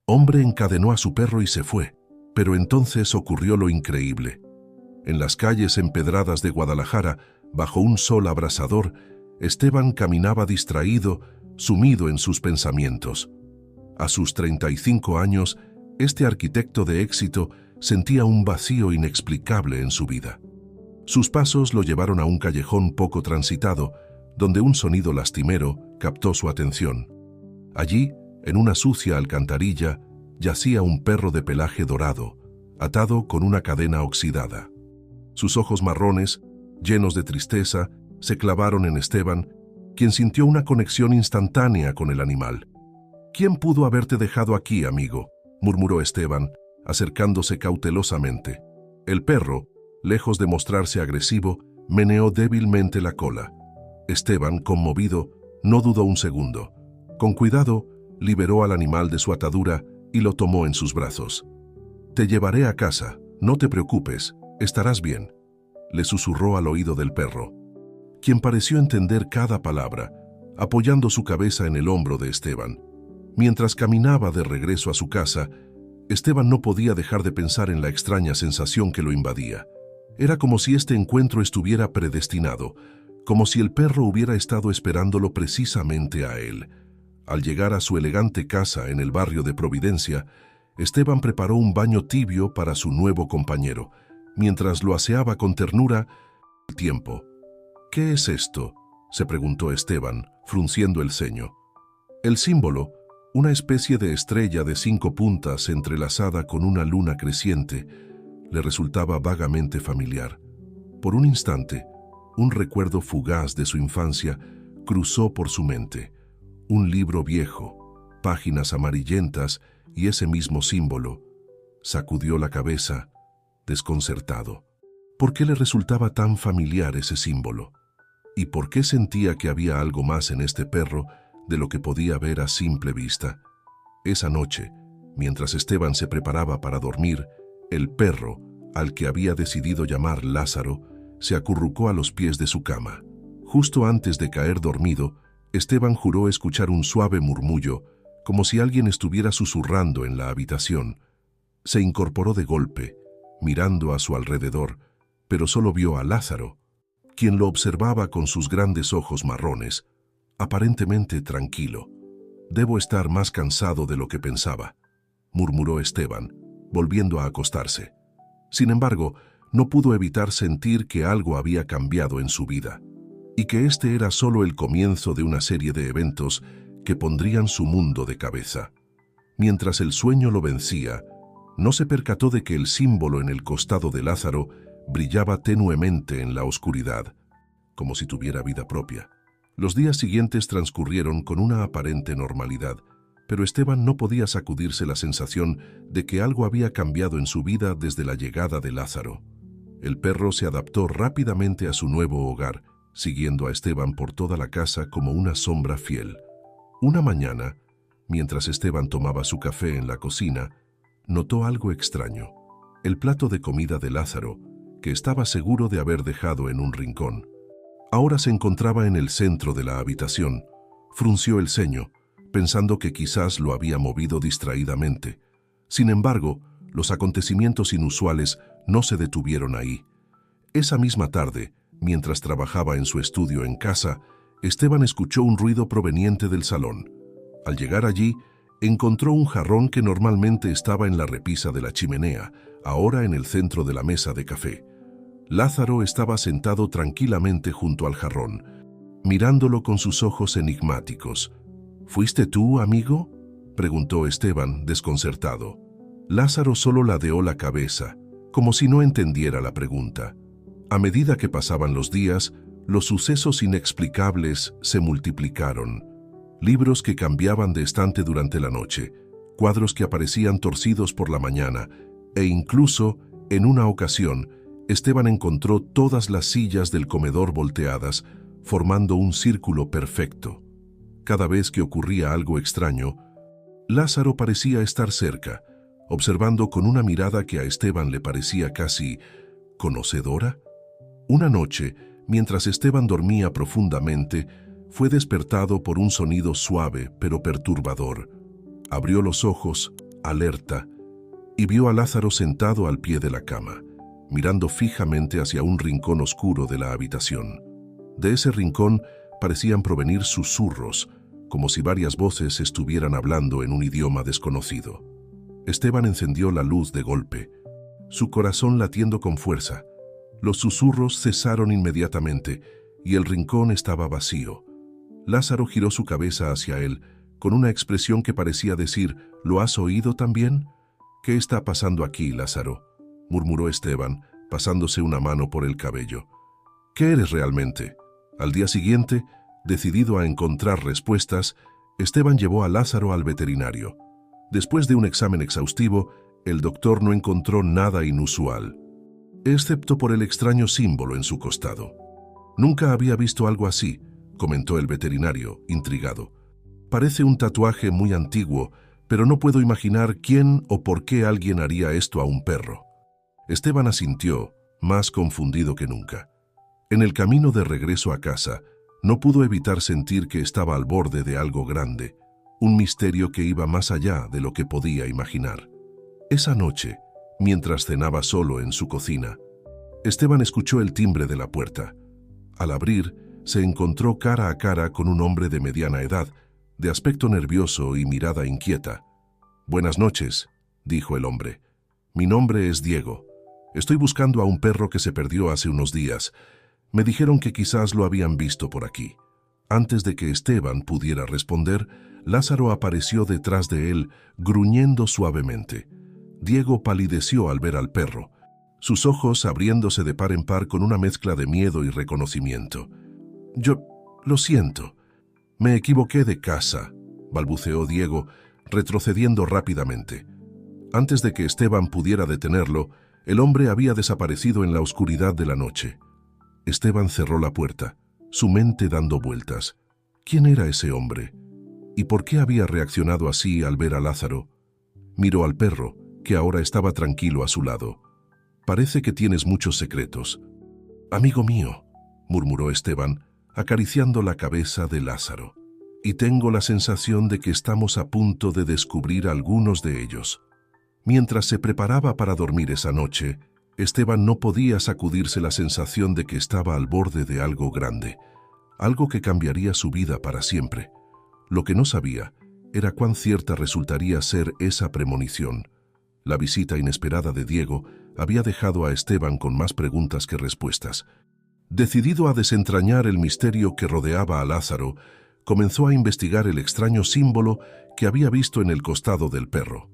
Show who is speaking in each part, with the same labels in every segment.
Speaker 1: Hombre encadenó a su perro y se fue, pero entonces ocurrió lo increíble. En las calles empedradas de Guadalajara, bajo un sol abrasador, Esteban caminaba distraído, sumido en sus pensamientos. A sus 35 años, este arquitecto de éxito sentía un vacío inexplicable en su vida. Sus pasos lo llevaron a un callejón poco transitado, donde un sonido lastimero captó su atención. Allí, en una sucia alcantarilla, yacía un perro de pelaje dorado, atado con una cadena oxidada. Sus ojos marrones, llenos de tristeza, se clavaron en Esteban, quien sintió una conexión instantánea con el animal. «¿Quién pudo haberte dejado aquí, amigo?», murmuró Esteban, acercándose cautelosamente. El perro, lejos de mostrarse agresivo, meneó débilmente la cola. Esteban, conmovido, no dudó un segundo. Con cuidado, liberó al animal de su atadura y lo tomó en sus brazos. «Te llevaré a casa, no te preocupes, estarás bien», le susurró al oído del perro, quien pareció entender cada palabra, apoyando su cabeza en el hombro de Esteban. Mientras caminaba de regreso a su casa, Esteban no podía dejar de pensar en la extraña sensación que lo invadía. Era como si este encuentro estuviera predestinado, como si el perro hubiera estado esperándolo precisamente a él. Al llegar a su elegante casa en el barrio de Providencia, Esteban preparó un baño tibio para su nuevo compañero, mientras lo aseaba con ternura. El tiempo. «¿Qué es esto?», se preguntó Esteban, frunciendo el ceño. El símbolo, una especie de estrella de 5 puntas entrelazada con una luna creciente, le resultaba vagamente familiar. Por un instante, un recuerdo fugaz de su infancia cruzó por su mente. Un libro viejo, páginas amarillentas y ese mismo símbolo. Sacudió la cabeza, desconcertado. ¿Por qué le resultaba tan familiar ese símbolo? ¿Y por qué sentía que había algo más en este perro de lo que podía ver a simple vista? Esa noche, mientras Esteban se preparaba para dormir, el perro, al que había decidido llamar Lázaro, se acurrucó a los pies de su cama. Justo antes de caer dormido, Esteban juró escuchar un suave murmullo, como si alguien estuviera susurrando en la habitación. Se incorporó de golpe, mirando a su alrededor, pero solo vio a Lázaro, quien lo observaba con sus grandes ojos marrones, aparentemente tranquilo. «Debo estar más cansado de lo que pensaba», murmuró Esteban, volviendo a acostarse. Sin embargo, no pudo evitar sentir que algo había cambiado en su vida, y que este era solo el comienzo de una serie de eventos que pondrían su mundo de cabeza. Mientras el sueño lo vencía, no se percató de que el símbolo en el costado de Lázaro brillaba tenuemente en la oscuridad, como si tuviera vida propia. Los días siguientes transcurrieron con una aparente normalidad, pero Esteban no podía sacudirse la sensación de que algo había cambiado en su vida desde la llegada de Lázaro. El perro se adaptó rápidamente a su nuevo hogar, siguiendo a Esteban por toda la casa como una sombra fiel. Una mañana, mientras Esteban tomaba su café en la cocina, notó algo extraño. El plato de comida de Lázaro, que estaba seguro de haber dejado en un rincón, ahora se encontraba en el centro de la habitación. Frunció el ceño, pensando que quizás lo había movido distraídamente. Sin embargo, los acontecimientos inusuales no se detuvieron ahí. Esa misma tarde, mientras trabajaba en su estudio en casa, Esteban escuchó un ruido proveniente del salón. Al llegar allí, encontró un jarrón que normalmente estaba en la repisa de la chimenea, ahora en el centro de la mesa de café. Lázaro estaba sentado tranquilamente junto al jarrón, mirándolo con sus ojos enigmáticos. «¿Fuiste tú, amigo?», preguntó Esteban, desconcertado. Lázaro solo ladeó la cabeza, como si no entendiera la pregunta. A medida que pasaban los días, los sucesos inexplicables se multiplicaron. Libros que cambiaban de estante durante la noche, cuadros que aparecían torcidos por la mañana, e incluso, en una ocasión, Esteban encontró todas las sillas del comedor volteadas, formando un círculo perfecto. Cada vez que ocurría algo extraño, Lázaro parecía estar cerca, observando con una mirada que a Esteban le parecía casi conocedora. Una noche, mientras Esteban dormía profundamente, fue despertado por un sonido suave pero perturbador. Abrió los ojos, alerta, y vio a Lázaro sentado al pie de la cama, mirando fijamente hacia un rincón oscuro de la habitación. De ese rincón parecían provenir susurros, como si varias voces estuvieran hablando en un idioma desconocido. Esteban encendió la luz de golpe, su corazón latiendo con fuerza. Los susurros cesaron inmediatamente y el rincón estaba vacío. Lázaro giró su cabeza hacia él, con una expresión que parecía decir: ¿Lo has oído también? ¿Qué está pasando aquí, Lázaro?, murmuró Esteban, pasándose una mano por el cabello. ¿Qué eres realmente? Al día siguiente, decidido a encontrar respuestas, Esteban llevó a Lázaro al veterinario. Después de un examen exhaustivo, el doctor no encontró nada inusual, excepto por el extraño símbolo en su costado. Nunca había visto algo así, comentó el veterinario, intrigado. Parece un tatuaje muy antiguo, pero no puedo imaginar quién o por qué alguien haría esto a un perro. Esteban asintió, más confundido que nunca. En el camino de regreso a casa, no pudo evitar sentir que estaba al borde de algo grande, un misterio que iba más allá de lo que podía imaginar. Esa noche, mientras cenaba solo en su cocina, Esteban escuchó el timbre de la puerta. Al abrir, se encontró cara a cara con un hombre de mediana edad, de aspecto nervioso y mirada inquieta. «Buenas noches», dijo el hombre. «Mi nombre es Diego. Estoy buscando a un perro que se perdió hace unos días. Me dijeron que quizás lo habían visto por aquí». Antes de que Esteban pudiera responder, Lázaro apareció detrás de él, gruñendo suavemente. Diego palideció al ver al perro, sus ojos abriéndose de par en par con una mezcla de miedo y reconocimiento. «Yo lo siento. Me equivoqué de casa», balbuceó Diego, retrocediendo rápidamente. Antes de que Esteban pudiera detenerlo, el hombre había desaparecido en la oscuridad de la noche. Esteban cerró la puerta, su mente dando vueltas. ¿Quién era ese hombre? ¿Y por qué había reaccionado así al ver a Lázaro? Miró al perro, que ahora estaba tranquilo a su lado. «Parece que tienes muchos secretos». «Amigo mío», murmuró Esteban, acariciando la cabeza de Lázaro. «Y tengo la sensación de que estamos a punto de descubrir algunos de ellos». Mientras se preparaba para dormir esa noche, Esteban no podía sacudirse la sensación de que estaba al borde de algo grande, algo que cambiaría su vida para siempre. Lo que no sabía era cuán cierta resultaría ser esa premonición. La visita inesperada de Diego había dejado a Esteban con más preguntas que respuestas. Decidido a desentrañar el misterio que rodeaba a Lázaro, comenzó a investigar el extraño símbolo que había visto en el costado del perro.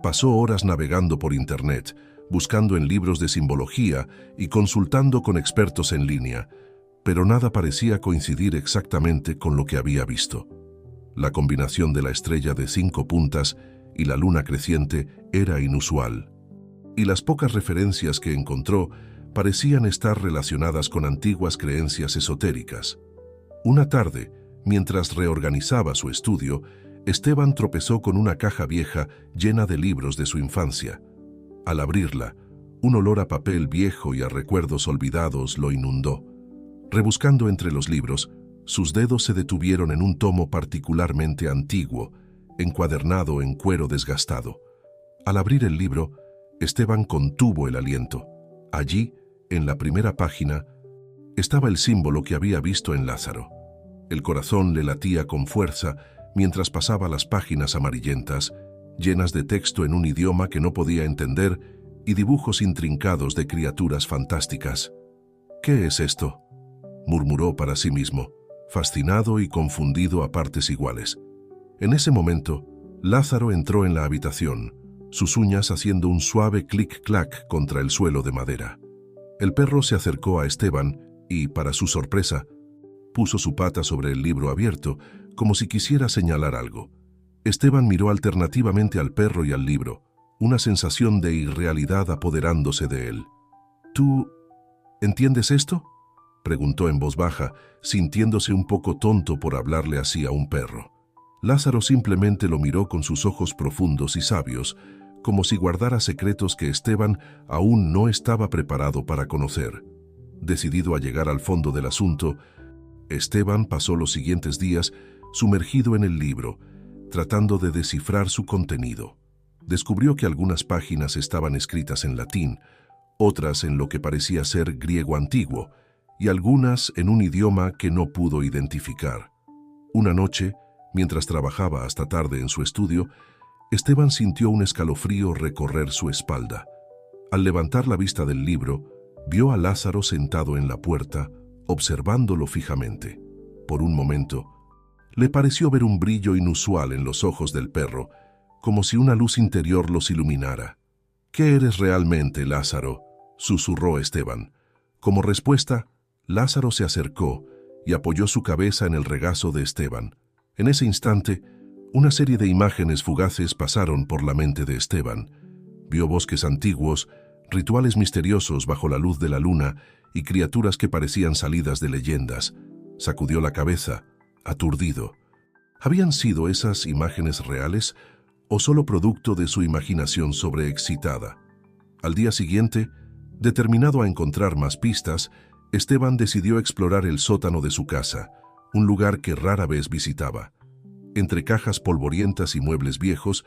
Speaker 1: Pasó horas navegando por Internet, buscando en libros de simbología y consultando con expertos en línea, pero nada parecía coincidir exactamente con lo que había visto. La combinación de la estrella de 5 puntas y la luna creciente era inusual, y las pocas referencias que encontró parecían estar relacionadas con antiguas creencias esotéricas. Una tarde, mientras reorganizaba su estudio, Esteban tropezó con una caja vieja llena de libros de su infancia. Al abrirla, un olor a papel viejo y a recuerdos olvidados lo inundó. Rebuscando entre los libros, sus dedos se detuvieron en un tomo particularmente antiguo, encuadernado en cuero desgastado. Al abrir el libro, Esteban contuvo el aliento. Allí, en la primera página, estaba el símbolo que había visto en Lázaro. El corazón le latía con fuerza mientras pasaba las páginas amarillentas, llenas de texto en un idioma que no podía entender y dibujos intrincados de criaturas fantásticas. «¿Qué es esto?», murmuró para sí mismo, fascinado y confundido a partes iguales. En ese momento, Lázaro entró en la habitación, sus uñas haciendo un suave clic-clac contra el suelo de madera. El perro se acercó a Esteban y, para su sorpresa, puso su pata sobre el libro abierto, como si quisiera señalar algo. Esteban miró alternativamente al perro y al libro, una sensación de irrealidad apoderándose de él. «¿Tú entiendes esto?», preguntó en voz baja, sintiéndose un poco tonto por hablarle así a un perro. Lázaro simplemente lo miró con sus ojos profundos y sabios, como si guardara secretos que Esteban aún no estaba preparado para conocer. Decidido a llegar al fondo del asunto, Esteban pasó los siguientes días sumergido en el libro, tratando de descifrar su contenido. Descubrió que algunas páginas estaban escritas en latín, otras en lo que parecía ser griego antiguo, y algunas en un idioma que no pudo identificar. Una noche, mientras trabajaba hasta tarde en su estudio, Esteban sintió un escalofrío recorrer su espalda. Al levantar la vista del libro, vio a Lázaro sentado en la puerta, observándolo fijamente. Por un momento, le pareció ver un brillo inusual en los ojos del perro, como si una luz interior los iluminara. «¿Qué eres realmente, Lázaro?», susurró Esteban. Como respuesta, Lázaro se acercó y apoyó su cabeza en el regazo de Esteban. En ese instante, una serie de imágenes fugaces pasaron por la mente de Esteban. Vio bosques antiguos, rituales misteriosos bajo la luz de la luna y criaturas que parecían salidas de leyendas. Sacudió la cabeza, aturdido. ¿Habían sido esas imágenes reales o solo producto de su imaginación sobreexcitada? Al día siguiente, determinado a encontrar más pistas, Esteban decidió explorar el sótano de su casa, un lugar que rara vez visitaba. Entre cajas polvorientas y muebles viejos,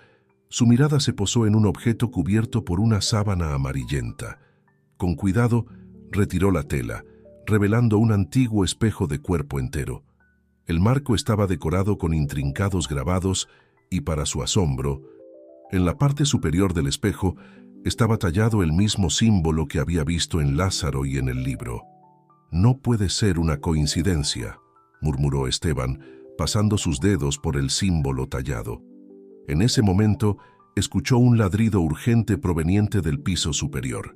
Speaker 1: su mirada se posó en un objeto cubierto por una sábana amarillenta. Con cuidado, retiró la tela, revelando un antiguo espejo de cuerpo entero. El marco estaba decorado con intrincados grabados y, para su asombro, en la parte superior del espejo estaba tallado el mismo símbolo que había visto en Lázaro y en el libro. «No puede ser una coincidencia», murmuró Esteban, pasando sus dedos por el símbolo tallado. En ese momento, escuchó un ladrido urgente proveniente del piso superior.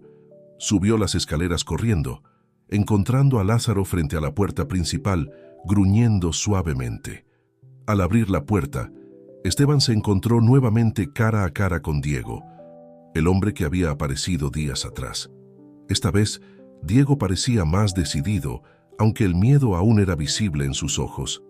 Speaker 1: Subió las escaleras corriendo, encontrando a Lázaro frente a la puerta principal, gruñendo suavemente. Al abrir la puerta, Esteban se encontró nuevamente cara a cara con Diego, el hombre que había aparecido días atrás. Esta vez, Diego parecía más decidido, aunque el miedo aún era visible en sus ojos.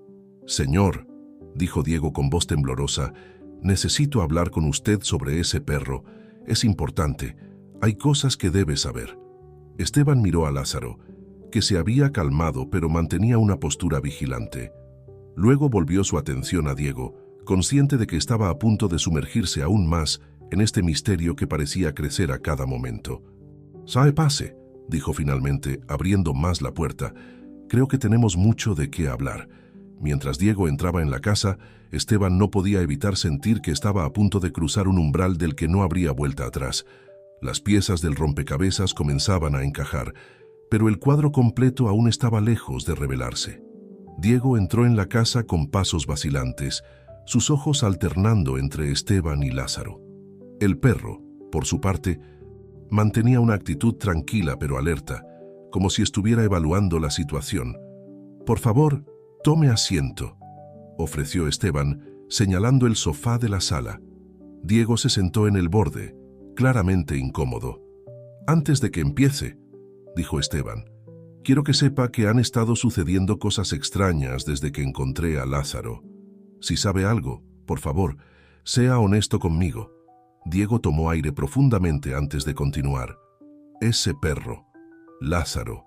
Speaker 1: «Señor», dijo Diego con voz temblorosa, «necesito hablar con usted sobre ese perro. Es importante. Hay cosas que debe saber». Esteban miró a Lázaro, que se había calmado pero mantenía una postura vigilante. Luego volvió su atención a Diego, consciente de que estaba a punto de sumergirse aún más en este misterio que parecía crecer a cada momento. «Sae pase», dijo finalmente, abriendo más la puerta. «Creo que tenemos mucho de qué hablar». Mientras Diego entraba en la casa, Esteban no podía evitar sentir que estaba a punto de cruzar un umbral del que no habría vuelta atrás. Las piezas del rompecabezas comenzaban a encajar, pero el cuadro completo aún estaba lejos de revelarse. Diego entró en la casa con pasos vacilantes, sus ojos alternando entre Esteban y Lázaro. El perro, por su parte, mantenía una actitud tranquila pero alerta, como si estuviera evaluando la situación. «Por favor, tome asiento», ofreció Esteban, señalando el sofá de la sala. Diego se sentó en el borde, claramente incómodo. «Antes de que empiece», dijo Esteban, «quiero que sepa que han estado sucediendo cosas extrañas desde que encontré a Lázaro. Si sabe algo, por favor, sea honesto conmigo». Diego tomó aire profundamente antes de continuar. «Ese perro, Lázaro,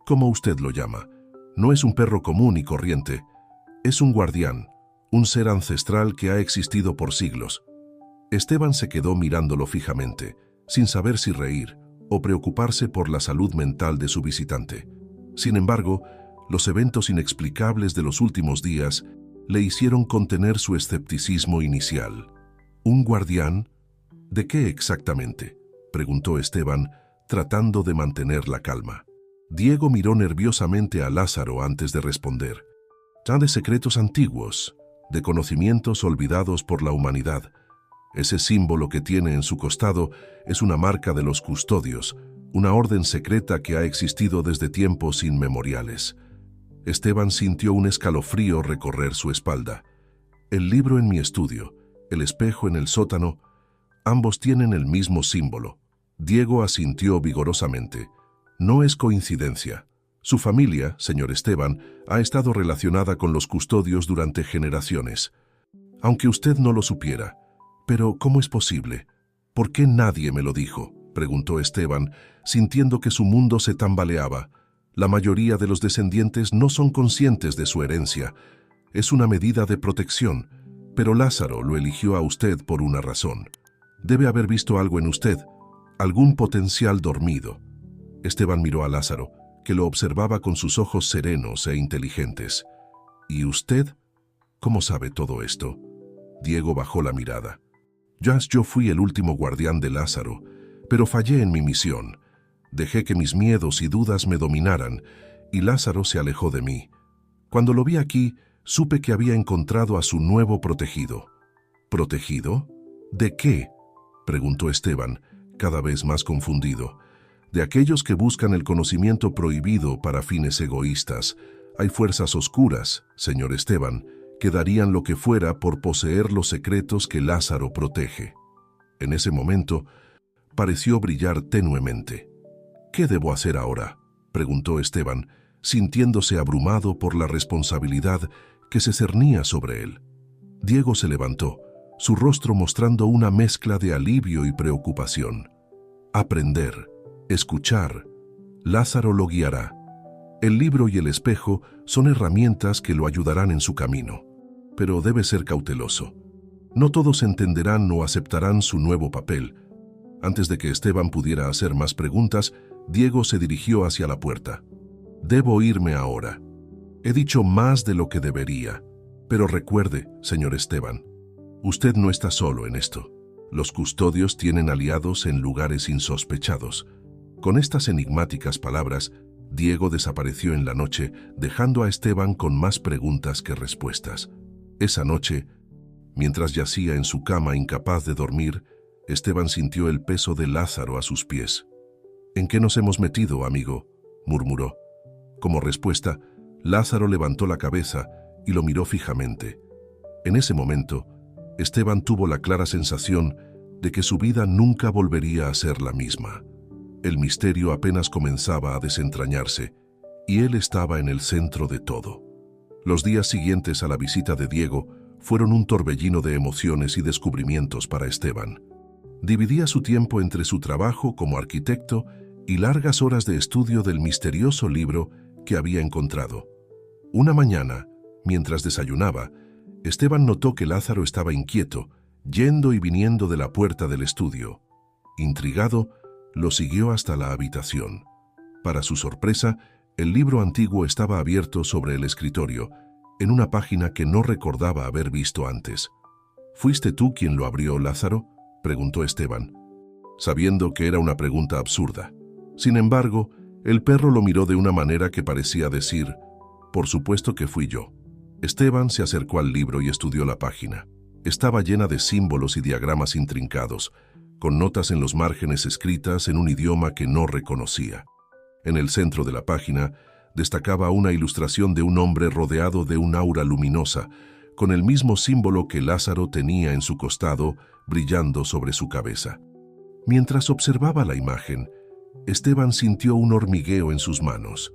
Speaker 1: como usted lo llama, no es un perro común y corriente. Es un guardián, un ser ancestral que ha existido por siglos». Esteban se quedó mirándolo fijamente, sin saber si reír o preocuparse por la salud mental de su visitante. Sin embargo, los eventos inexplicables de los últimos días le hicieron contener su escepticismo inicial. «¿Un guardián? ¿De qué exactamente?», preguntó Esteban, tratando de mantener la calma. Diego miró nerviosamente a Lázaro antes de responder. «De secretos antiguos, de conocimientos olvidados por la humanidad. Ese símbolo que tiene en su costado es una marca de los custodios, una orden secreta que ha existido desde tiempos inmemoriales». Esteban sintió un escalofrío recorrer su espalda. «El libro en mi estudio, el espejo en el sótano, ambos tienen el mismo símbolo». Diego asintió vigorosamente. «No es coincidencia. Su familia, señor Esteban, ha estado relacionada con los custodios durante generaciones. Aunque usted no lo supiera. Pero, ¿cómo es posible? ¿Por qué nadie me lo dijo?», preguntó Esteban, sintiendo que su mundo se tambaleaba. La mayoría de los descendientes no son conscientes de su herencia. Es una medida de protección, pero Lázaro lo eligió a usted por una razón. Debe haber visto algo en usted, algún potencial dormido. Esteban miró a Lázaro, que lo observaba con sus ojos serenos e inteligentes. ¿Y usted? ¿Cómo sabe todo esto? Diego bajó la mirada. Yo fui el último guardián de Lázaro, pero fallé en mi misión. Dejé que mis miedos y dudas me dominaran, y Lázaro se alejó de mí. Cuando lo vi aquí, supe que había encontrado a su nuevo protegido. ¿Protegido? ¿De qué?, preguntó Esteban, cada vez más confundido. De aquellos que buscan el conocimiento prohibido para fines egoístas. Hay fuerzas oscuras, señor Esteban, que darían lo que fuera por poseer los secretos que Lázaro protege. En ese momento, pareció brillar tenuemente. ¿Qué debo hacer ahora?, preguntó Esteban, sintiéndose abrumado por la responsabilidad que se cernía sobre él. Diego se levantó, su rostro mostrando una mezcla de alivio y preocupación. Aprender, escuchar. Lázaro lo guiará. El libro y el espejo son herramientas que lo ayudarán en su camino, pero debe ser cauteloso. No todos entenderán o aceptarán su nuevo papel. Antes de que Esteban pudiera hacer más preguntas, Diego se dirigió hacia la puerta. Debo irme ahora. He dicho más de lo que debería, pero recuerde, señor Esteban, usted no está solo en esto. Los custodios tienen aliados en lugares insospechados. Con estas enigmáticas palabras, Diego desapareció en la noche, dejando a Esteban con más preguntas que respuestas. Esa noche, mientras yacía en su cama incapaz de dormir, Esteban sintió el peso de Lázaro a sus pies. «¿En qué nos hemos metido, amigo?», murmuró. Como respuesta, Lázaro levantó la cabeza y lo miró fijamente. En ese momento, Esteban tuvo la clara sensación de que su vida nunca volvería a ser la misma. El misterio apenas comenzaba a desentrañarse, y él estaba en el centro de todo. Los días siguientes a la visita de Diego fueron un torbellino de emociones y descubrimientos para Esteban. Dividía su tiempo entre su trabajo como arquitecto y largas horas de estudio del misterioso libro que había encontrado. Una mañana, mientras desayunaba, Esteban notó que Lázaro estaba inquieto, yendo y viniendo de la puerta del estudio. Intrigado, lo siguió hasta la habitación. Para su sorpresa, el libro antiguo estaba abierto sobre el escritorio, en una página que no recordaba haber visto antes. ¿Fuiste tú quien lo abrió, Lázaro?, preguntó Esteban, sabiendo que era una pregunta absurda. Sin embargo, el perro lo miró de una manera que parecía decir, «Por supuesto que fui yo». Esteban se acercó al libro y estudió la página. Estaba llena de símbolos y diagramas intrincados, con notas en los márgenes escritas en un idioma que no reconocía. En el centro de la página destacaba una ilustración de un hombre rodeado de un aura luminosa, con el mismo símbolo que Lázaro tenía en su costado, brillando sobre su cabeza. Mientras observaba la imagen, Esteban sintió un hormigueo en sus manos.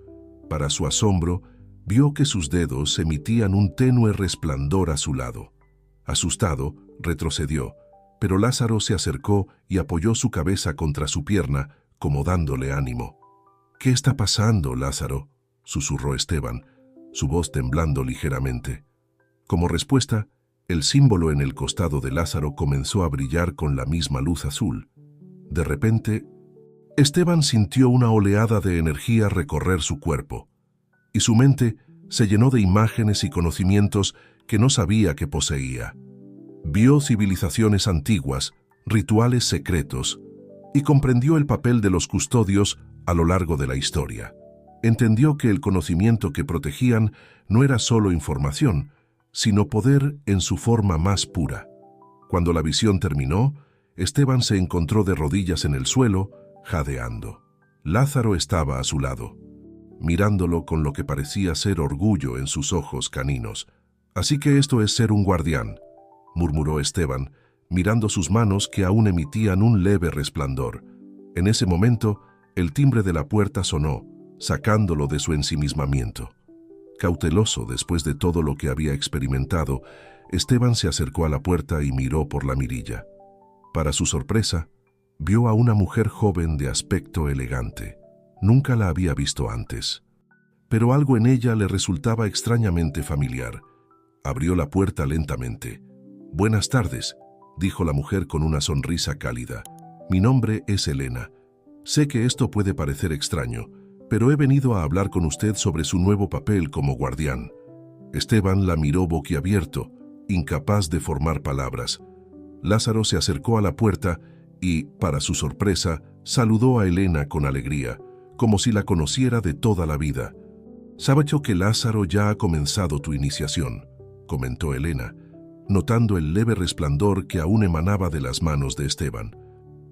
Speaker 1: Para su asombro, vio que sus dedos emitían un tenue resplandor a su lado. Asustado, retrocedió, pero Lázaro se acercó y apoyó su cabeza contra su pierna, como dándole ánimo. «¿Qué está pasando, Lázaro?», susurró Esteban, su voz temblando ligeramente. Como respuesta, el símbolo en el costado de Lázaro comenzó a brillar con la misma luz azul. De repente, Esteban sintió una oleada de energía recorrer su cuerpo, y su mente se llenó de imágenes y conocimientos que no sabía que poseía. Vio civilizaciones antiguas, rituales secretos, y comprendió el papel de los custodios a lo largo de la historia. Entendió que el conocimiento que protegían no era solo información, sino poder en su forma más pura. Cuando la visión terminó, Esteban se encontró de rodillas en el suelo, jadeando. Lázaro estaba a su lado, mirándolo con lo que parecía ser orgullo en sus ojos caninos. «Así que esto es ser un guardián», murmuró Esteban, mirando sus manos que aún emitían un leve resplandor. En ese momento, el timbre de la puerta sonó, sacándolo de su ensimismamiento. Cauteloso después de todo lo que había experimentado, Esteban se acercó a la puerta y miró por la mirilla. Para su sorpresa, vio a una mujer joven de aspecto elegante. Nunca la había visto antes, pero algo en ella le resultaba extrañamente familiar. Abrió la puerta lentamente. «Buenas tardes», dijo la mujer con una sonrisa cálida. Mi nombre es Elena. Sé que esto puede parecer extraño, pero he venido a hablar con usted sobre su nuevo papel como guardián. Esteban la miró boquiabierto, incapaz de formar palabras. Lázaro se acercó a la puerta y, para su sorpresa, saludó a Elena con alegría, como si la conociera de toda la vida. «Sabes que Lázaro ya ha comenzado tu iniciación», comentó Elena, notando el leve resplandor que aún emanaba de las manos de Esteban.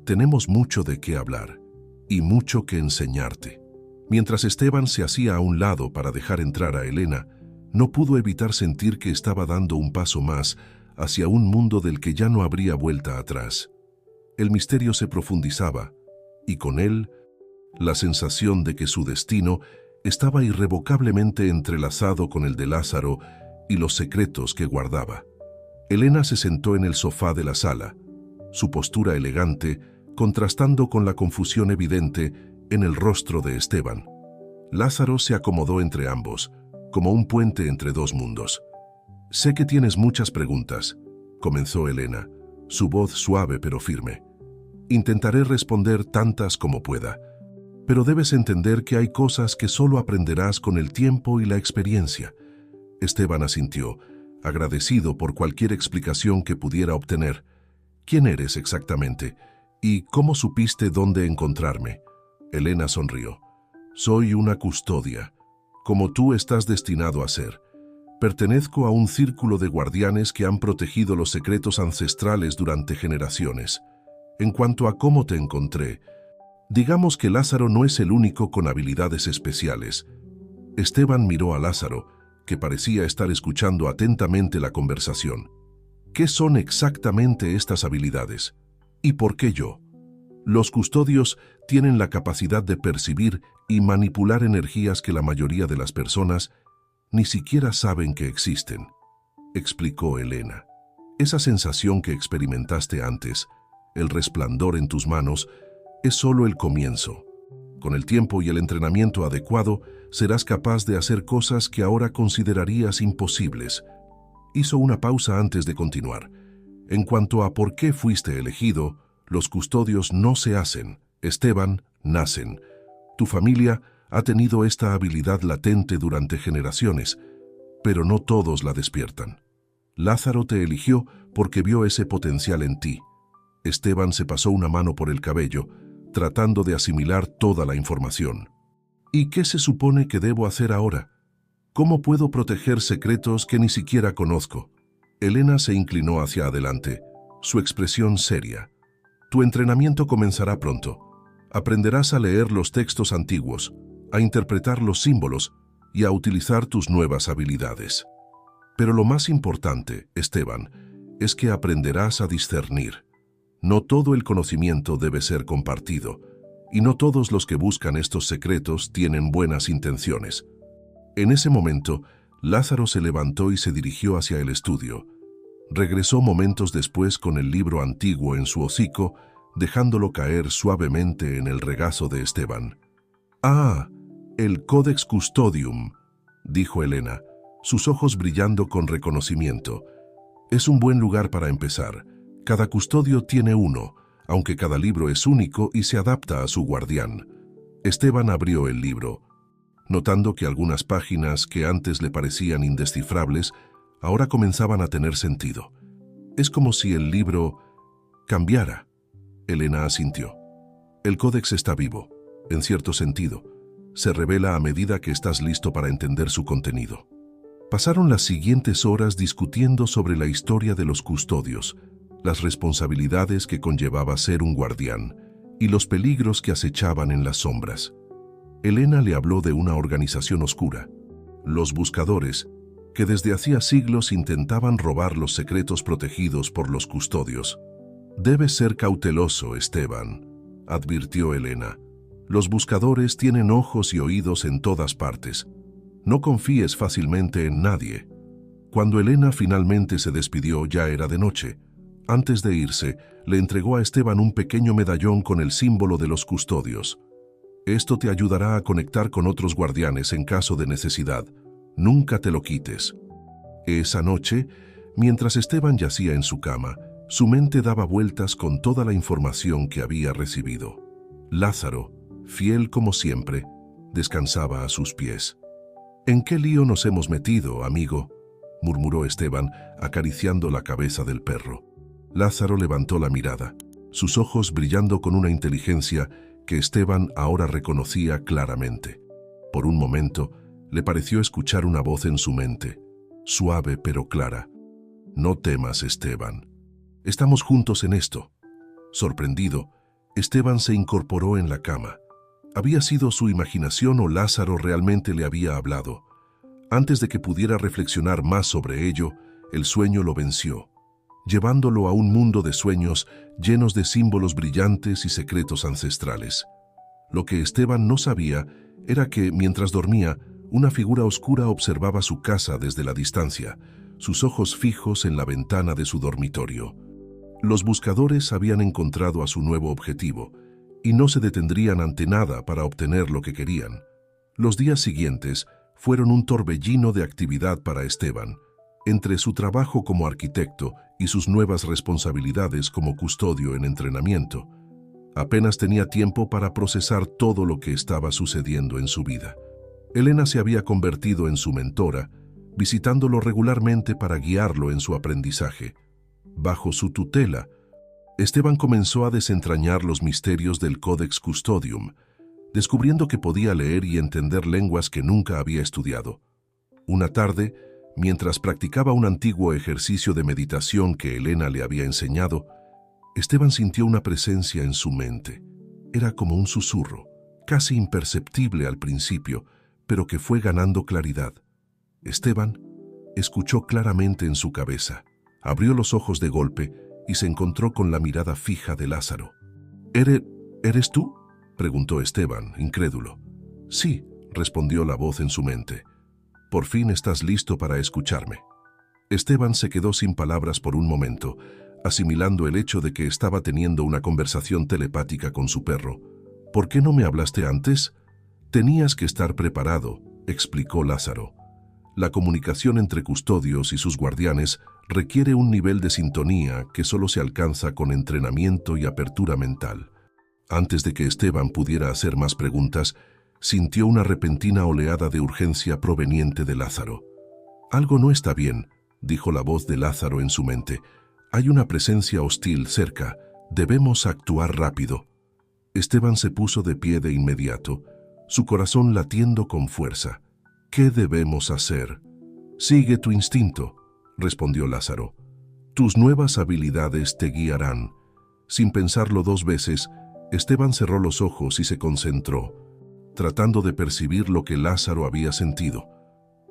Speaker 1: «Tenemos mucho de qué hablar y mucho que enseñarte». Mientras Esteban se hacía a un lado para dejar entrar a Elena, no pudo evitar sentir que estaba dando un paso más hacia un mundo del que ya no habría vuelta atrás. El misterio se profundizaba, y con él, la sensación de que su destino estaba irrevocablemente entrelazado con el de Lázaro y los secretos que guardaba. Elena se sentó en el sofá de la sala, su postura elegante contrastando con la confusión evidente en el rostro de Esteban. Lázaro se acomodó entre ambos, como un puente entre dos mundos. «Sé que tienes muchas preguntas», comenzó Elena, su voz suave pero firme. «Intentaré responder tantas como pueda, pero debes entender que hay cosas que solo aprenderás con el tiempo y la experiencia». Esteban asintió, agradecido por cualquier explicación que pudiera obtener. «¿Quién eres exactamente? ¿Y cómo supiste dónde encontrarme?». Elena sonrió. «Soy una custodia, como tú estás destinado a ser. Pertenezco a un círculo de guardianes que han protegido los secretos ancestrales durante generaciones. En cuanto a cómo te encontré, digamos que Lázaro no es el único con habilidades especiales». Esteban miró a Lázaro, que parecía estar escuchando atentamente la conversación. «¿Qué son exactamente estas habilidades? ¿Y por qué yo?». «Los custodios tienen la capacidad de percibir y manipular energías que la mayoría de las personas ni siquiera saben que existen», explicó Elena. «Esa sensación que experimentaste antes, el resplandor en tus manos, es solo el comienzo. Con el tiempo y el entrenamiento adecuado, serás capaz de hacer cosas que ahora considerarías imposibles». Hizo una pausa antes de continuar. «En cuanto a por qué fuiste elegido, los custodios no se hacen, Esteban, nacen. Tu familia ha tenido esta habilidad latente durante generaciones, pero no todos la despiertan. Lázaro te eligió porque vio ese potencial en ti». Esteban se pasó una mano por el cabello, tratando de asimilar toda la información. «¿Y qué se supone que debo hacer ahora? ¿Cómo puedo proteger secretos que ni siquiera conozco?». Elena se inclinó hacia adelante, su expresión seria. «Tu entrenamiento comenzará pronto. Aprenderás a leer los textos antiguos, a interpretar los símbolos y a utilizar tus nuevas habilidades. Pero lo más importante, Esteban, es que aprenderás a discernir. No todo el conocimiento debe ser compartido, y no todos los que buscan estos secretos tienen buenas intenciones». En ese momento, Lázaro se levantó y se dirigió hacia el estudio. Regresó momentos después con el libro antiguo en su hocico, dejándolo caer suavemente en el regazo de Esteban. «Ah, el Codex Custodium», dijo Elena, sus ojos brillando con reconocimiento. «Es un buen lugar para empezar. Cada custodio tiene uno, aunque cada libro es único y se adapta a su guardián». Esteban abrió el libro, notando que algunas páginas que antes le parecían indescifrables, ahora comenzaban a tener sentido. «Es como si el libro cambiara». Elena asintió. «El códex está vivo, en cierto sentido. Se revela a medida que estás listo para entender su contenido». Pasaron las siguientes horas discutiendo sobre la historia de los custodios, las responsabilidades que conllevaba ser un guardián y los peligros que acechaban en las sombras. Elena le habló de una organización oscura, los buscadores, que desde hacía siglos intentaban robar los secretos protegidos por los custodios. «Debes ser cauteloso, Esteban», advirtió Elena. «Los buscadores tienen ojos y oídos en todas partes. No confíes fácilmente en nadie». Cuando Elena finalmente se despidió, ya era de noche. Antes de irse, le entregó a Esteban un pequeño medallón con el símbolo de los custodios. «Esto te ayudará a conectar con otros guardianes en caso de necesidad. Nunca te lo quites». Esa noche, mientras Esteban yacía en su cama, Su mente daba vueltas con toda la información que había recibido. Lázaro, fiel como siempre, descansaba a sus pies. «¿En qué lío nos hemos metido, amigo?», murmuró Esteban, acariciando la cabeza del perro. Lázaro levantó la mirada, sus ojos brillando con una inteligencia que Esteban ahora reconocía claramente. Por un momento, le pareció escuchar una voz en su mente, suave pero clara. «No temas, Esteban. Estamos juntos en esto». Sorprendido, Esteban se incorporó en la cama. ¿Había sido su imaginación o Lázaro realmente le había hablado? Antes de que pudiera reflexionar más sobre ello, el sueño lo venció, llevándolo a un mundo de sueños llenos de símbolos brillantes y secretos ancestrales. Lo que Esteban no sabía era que, mientras dormía, una figura oscura observaba su casa desde la distancia, sus ojos fijos en la ventana de su dormitorio. Los buscadores habían encontrado a su nuevo objetivo y no se detendrían ante nada para obtener lo que querían. Los días siguientes fueron un torbellino de actividad para Esteban, entre su trabajo como arquitecto y sus nuevas responsabilidades como custodio en entrenamiento. Apenas tenía tiempo para procesar todo lo que estaba sucediendo en su vida. Elena se había convertido en su mentora, visitándolo regularmente para guiarlo en su aprendizaje. Bajo su tutela, Esteban comenzó a desentrañar los misterios del Codex Custodium, descubriendo que podía leer y entender lenguas que nunca había estudiado. Una tarde, mientras practicaba un antiguo ejercicio de meditación que Elena le había enseñado, Esteban sintió una presencia en su mente. Era como un susurro, casi imperceptible al principio, pero que fue ganando claridad. Esteban escuchó claramente en su cabeza, abrió los ojos de golpe y se encontró con la mirada fija de Lázaro. ¿Eres tú?», preguntó Esteban, incrédulo. «Sí», respondió la voz en su mente. «Por fin estás listo para escucharme». Esteban se quedó sin palabras por un momento, asimilando el hecho de que estaba teniendo una conversación telepática con su perro. «¿Por qué no me hablaste antes?». «Tenías que estar preparado», explicó Lázaro. «La comunicación entre custodios y sus guardianes requiere un nivel de sintonía que solo se alcanza con entrenamiento y apertura mental». Antes de que Esteban pudiera hacer más preguntas, sintió una repentina oleada de urgencia proveniente de Lázaro. «Algo no está bien», dijo la voz de Lázaro en su mente. «Hay una presencia hostil cerca. Debemos actuar rápido». Esteban se puso de pie de inmediato, su corazón latiendo con fuerza. «¿Qué debemos hacer?». «Sigue tu instinto», respondió Lázaro. «Tus nuevas habilidades te guiarán». Sin pensarlo dos veces, Esteban cerró los ojos y se concentró, tratando de percibir lo que Lázaro había sentido.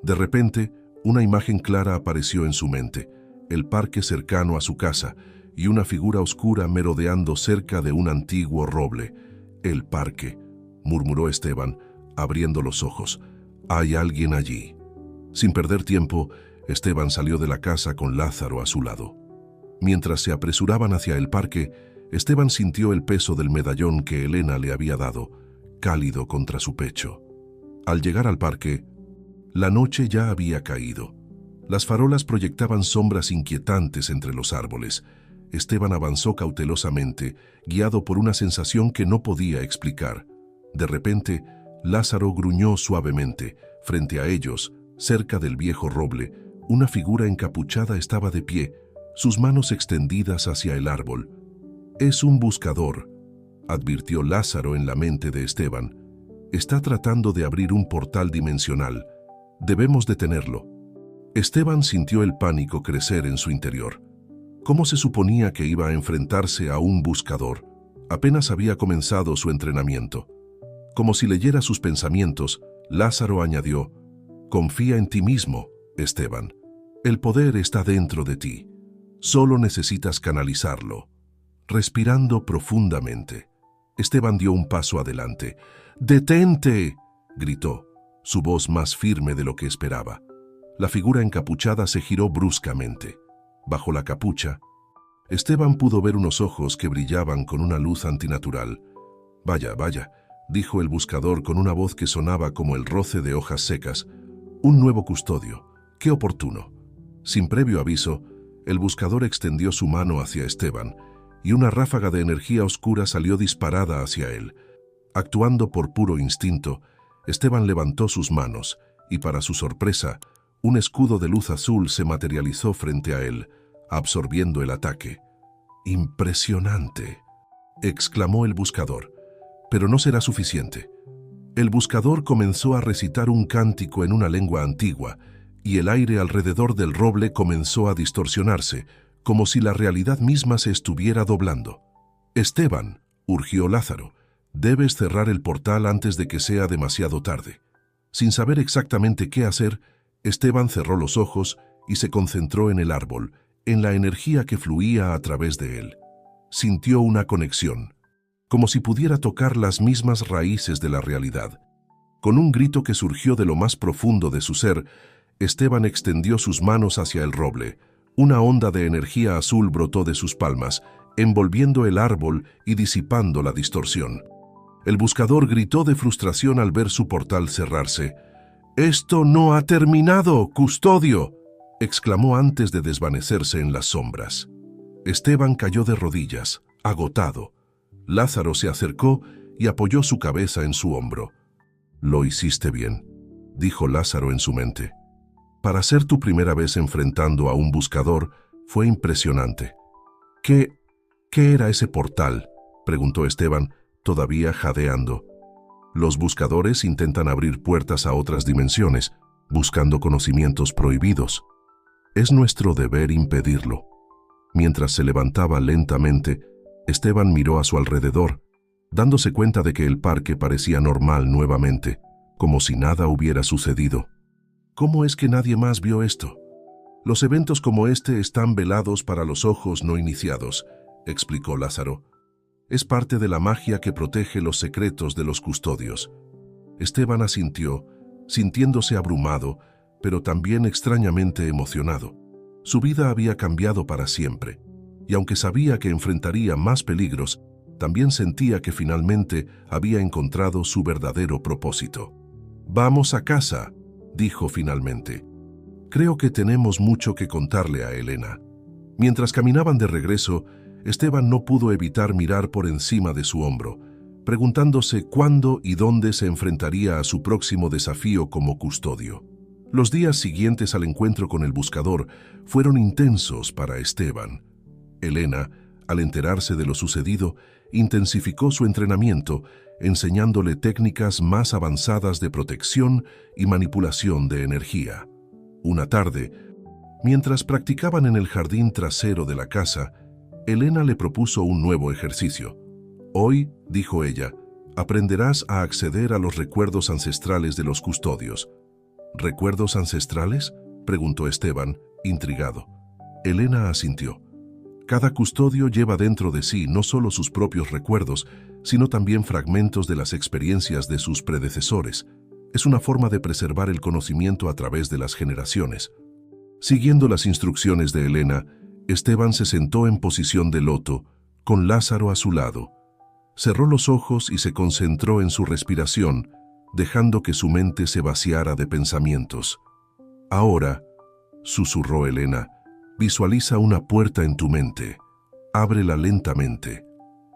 Speaker 1: De repente, una imagen clara apareció en su mente, el parque cercano a su casa y una figura oscura merodeando cerca de un antiguo roble. «El parque», murmuró Esteban, abriendo los ojos. «Hay alguien allí». Sin perder tiempo, Esteban salió de la casa con Lázaro a su lado. Mientras se apresuraban hacia el parque, Esteban sintió el peso del medallón que Elena le había dado, cálido contra su pecho. Al llegar al parque, la noche ya había caído. Las farolas proyectaban sombras inquietantes entre los árboles. Esteban avanzó cautelosamente, guiado por una sensación que no podía explicar. De repente, Lázaro gruñó suavemente. Frente a ellos, cerca del viejo roble, una figura encapuchada estaba de pie, sus manos extendidas hacia el árbol. «Es un buscador», advirtió Lázaro en la mente de Esteban. «Está tratando de abrir un portal dimensional. Debemos detenerlo». Esteban sintió el pánico crecer en su interior. ¿Cómo se suponía que iba a enfrentarse a un buscador? Apenas había comenzado su entrenamiento. Como si leyera sus pensamientos, Lázaro añadió: «Confía en ti mismo, Esteban. El poder está dentro de ti. Solo necesitas canalizarlo». Respirando profundamente, Esteban dio un paso adelante. «¡Detente!», gritó, su voz más firme de lo que esperaba. La figura encapuchada se giró bruscamente. Bajo la capucha, Esteban pudo ver unos ojos que brillaban con una luz antinatural. «Vaya, vaya», dijo el buscador con una voz que sonaba como el roce de hojas secas. «Un nuevo custodio. ¡Qué oportuno!». Sin previo aviso, El buscador extendió su mano hacia Esteban, y una ráfaga de energía oscura salió disparada hacia él. Actuando por puro instinto, Esteban levantó sus manos, y para su sorpresa, un escudo de luz azul se materializó frente a él, absorbiendo el ataque. «¡Impresionante!», exclamó el buscador. Pero no será suficiente. El buscador comenzó a recitar un cántico en una lengua antigua, y el aire alrededor del roble comenzó a distorsionarse, como si la realidad misma se estuviera doblando. «Esteban», urgió Lázaro, «debes cerrar el portal antes de que sea demasiado tarde». Sin saber exactamente qué hacer, Esteban cerró los ojos y se concentró en el árbol, en la energía que fluía a través de él. Sintió una conexión, como si pudiera tocar las mismas raíces de la realidad. Con un grito que surgió de lo más profundo de su ser, Esteban extendió sus manos hacia el roble. Una onda de energía azul brotó de sus palmas, envolviendo el árbol y disipando la distorsión. El buscador gritó de frustración al ver su portal cerrarse. «¡Esto no ha terminado, custodio!», exclamó antes de desvanecerse en las sombras. Esteban cayó de rodillas, agotado. Lázaro se acercó y apoyó su cabeza en su hombro. «Lo hiciste bien», dijo Lázaro en su mente. «Para ser tu primera vez enfrentando a un buscador, fue impresionante». ¿Qué era ese portal?», preguntó Esteban, todavía jadeando. «Los buscadores intentan abrir puertas a otras dimensiones, buscando conocimientos prohibidos. Es nuestro deber impedirlo». Mientras se levantaba lentamente, Esteban miró a su alrededor, dándose cuenta de que el parque parecía normal nuevamente, como si nada hubiera sucedido. ¿Cómo es que nadie más vio esto? Los eventos como este están velados para los ojos no iniciados, explicó Lázaro. Es parte de la magia que protege los secretos de los custodios. Esteban asintió, sintiéndose abrumado, pero también extrañamente emocionado. Su vida había cambiado para siempre, y aunque sabía que enfrentaría más peligros, también sentía que finalmente había encontrado su verdadero propósito. «Vamos a casa», dijo finalmente. «Creo que tenemos mucho que contarle a Elena». Mientras caminaban de regreso, Esteban no pudo evitar mirar por encima de su hombro, preguntándose cuándo y dónde se enfrentaría a su próximo desafío como custodio. Los días siguientes al encuentro con el buscador fueron intensos para Esteban. Elena, al enterarse de lo sucedido, intensificó su entrenamiento, enseñándole técnicas más avanzadas de protección y manipulación de energía. Una tarde, mientras practicaban en el jardín trasero de la casa, Elena le propuso un nuevo ejercicio. «Hoy», dijo ella, «aprenderás a acceder a los recuerdos ancestrales de los custodios». «¿Recuerdos ancestrales?», preguntó Esteban, intrigado. Elena asintió. Cada custodio lleva dentro de sí no solo sus propios recuerdos, sino también fragmentos de las experiencias de sus predecesores. Es una forma de preservar el conocimiento a través de las generaciones. Siguiendo las instrucciones de Elena, Esteban se sentó en posición de loto, con Lázaro a su lado. Cerró los ojos y se concentró en su respiración, dejando que su mente se vaciara de pensamientos. «Ahora», susurró Elena, «visualiza una puerta en tu mente. Ábrela lentamente».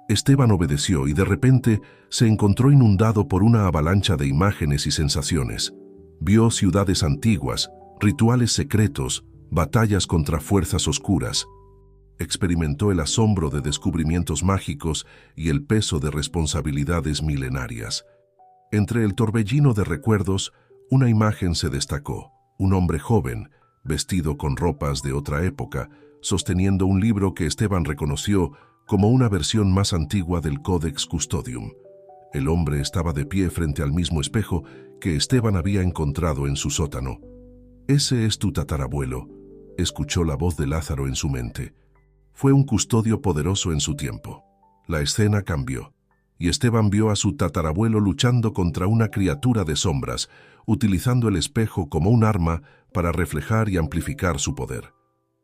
Speaker 1: Esteban obedeció y de repente se encontró inundado por una avalancha de imágenes y sensaciones. Vio ciudades antiguas, rituales secretos, batallas contra fuerzas oscuras. Experimentó el asombro de descubrimientos mágicos y el peso de responsabilidades milenarias. Entre el torbellino de recuerdos, una imagen se destacó: un hombre joven, vestido con ropas de otra época, sosteniendo un libro que Esteban reconoció como una versión más antigua del Codex Custodium. El hombre estaba de pie frente al mismo espejo que Esteban había encontrado en su sótano. «Ese es tu tatarabuelo», escuchó la voz de Lázaro en su mente. Fue un custodio poderoso en su tiempo. La escena cambió, y Esteban vio a su tatarabuelo luchando contra una criatura de sombras, utilizando el espejo como un arma para reflejar y amplificar su poder.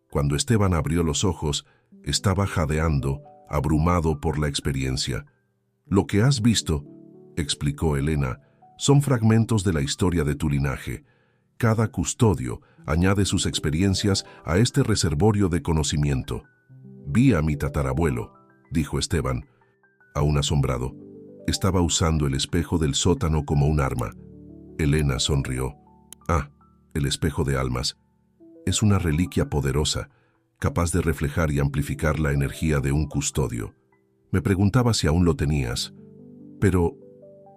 Speaker 1: Cuando Esteban abrió los ojos, estaba jadeando, abrumado por la experiencia. «Lo que has visto», explicó Elena, «son fragmentos de la historia de tu linaje. cada custodio añade sus experiencias a este reservorio de conocimiento. Vi a mi tatarabuelo, dijo Esteban, aún asombrado. Estaba usando el espejo del sótano como un arma. Elena sonrió. Ah, el espejo de almas. Es una reliquia poderosa, capaz de reflejar y amplificar la energía de un custodio. Me preguntaba si aún lo tenías. Pero,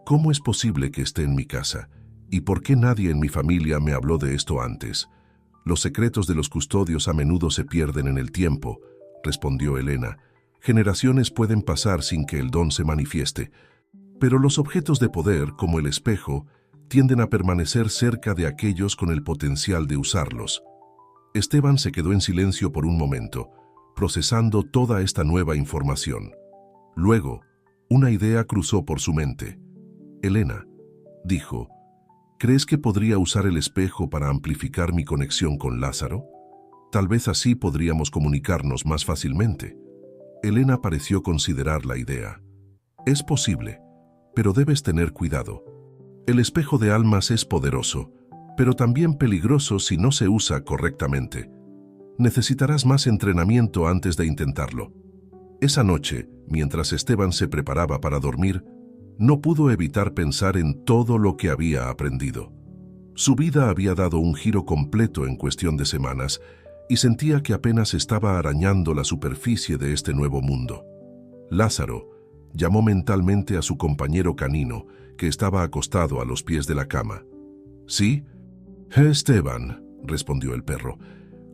Speaker 1: ¿cómo es posible que esté en mi casa? ¿Y por qué nadie en mi familia me habló de esto antes? Los secretos de los custodios a menudo se pierden en el tiempo, respondió Elena. Generaciones pueden pasar sin que el don se manifieste, pero los objetos de poder, como el espejo, tienden a permanecer cerca de aquellos con el potencial de usarlos. Esteban se quedó en silencio por un momento, procesando toda esta nueva información. Luego, una idea cruzó por su mente. Elena, dijo, ¿crees que podría usar el espejo para amplificar mi conexión con Lázaro? Tal vez así podríamos comunicarnos más fácilmente. Elena pareció considerar la idea. Es posible, pero debes tener cuidado. El espejo de almas es poderoso, pero también peligroso si no se usa correctamente. Necesitarás más entrenamiento antes de intentarlo. Esa noche, mientras Esteban se preparaba para dormir, no pudo evitar pensar en todo lo que había aprendido. Su vida había dado un giro completo en cuestión de semanas y sentía que apenas estaba arañando la superficie de este nuevo mundo. Lázaro llamó mentalmente a su compañero canino, que estaba acostado a los pies de la cama. «¿Sí? Esteban», respondió el perro.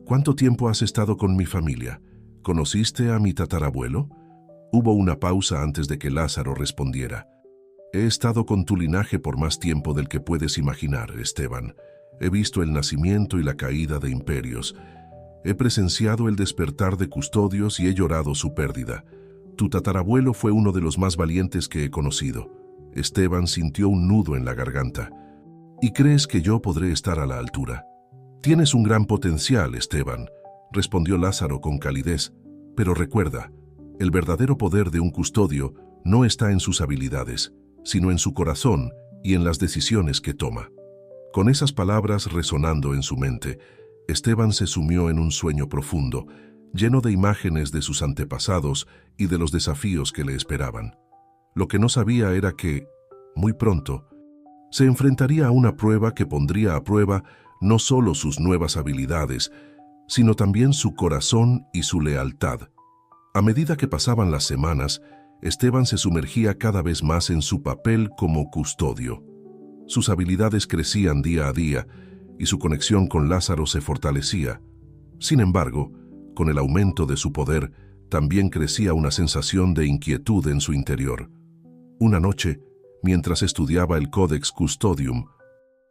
Speaker 1: «¿Cuánto tiempo has estado con mi familia? ¿Conociste a mi tatarabuelo?» Hubo una pausa antes de que Lázaro respondiera. «He estado con tu linaje por más tiempo del que puedes imaginar, Esteban. He visto el nacimiento y la caída de imperios. He presenciado el despertar de custodios y he llorado su pérdida. Tu tatarabuelo fue uno de los más valientes que he conocido». Esteban sintió un nudo en la garganta. «¿Y crees que yo podré estar a la altura?» «Tienes un gran potencial, Esteban», respondió Lázaro con calidez. «Pero recuerda, el verdadero poder de un custodio no está en sus habilidades, sino en su corazón y en las decisiones que toma». Con esas palabras resonando en su mente, Esteban se sumió en un sueño profundo, lleno de imágenes de sus antepasados y de los desafíos que le esperaban. Lo que no sabía era que, muy pronto, se enfrentaría a una prueba que pondría a prueba no solo sus nuevas habilidades, sino también su corazón y su lealtad. A medida que pasaban las semanas, Esteban se sumergía cada vez más en su papel como custodio. Sus habilidades crecían día a día y su conexión con Lázaro se fortalecía. Sin embargo, con el aumento de su poder, también crecía una sensación de inquietud en su interior. Una noche, mientras estudiaba el Codex Custodium,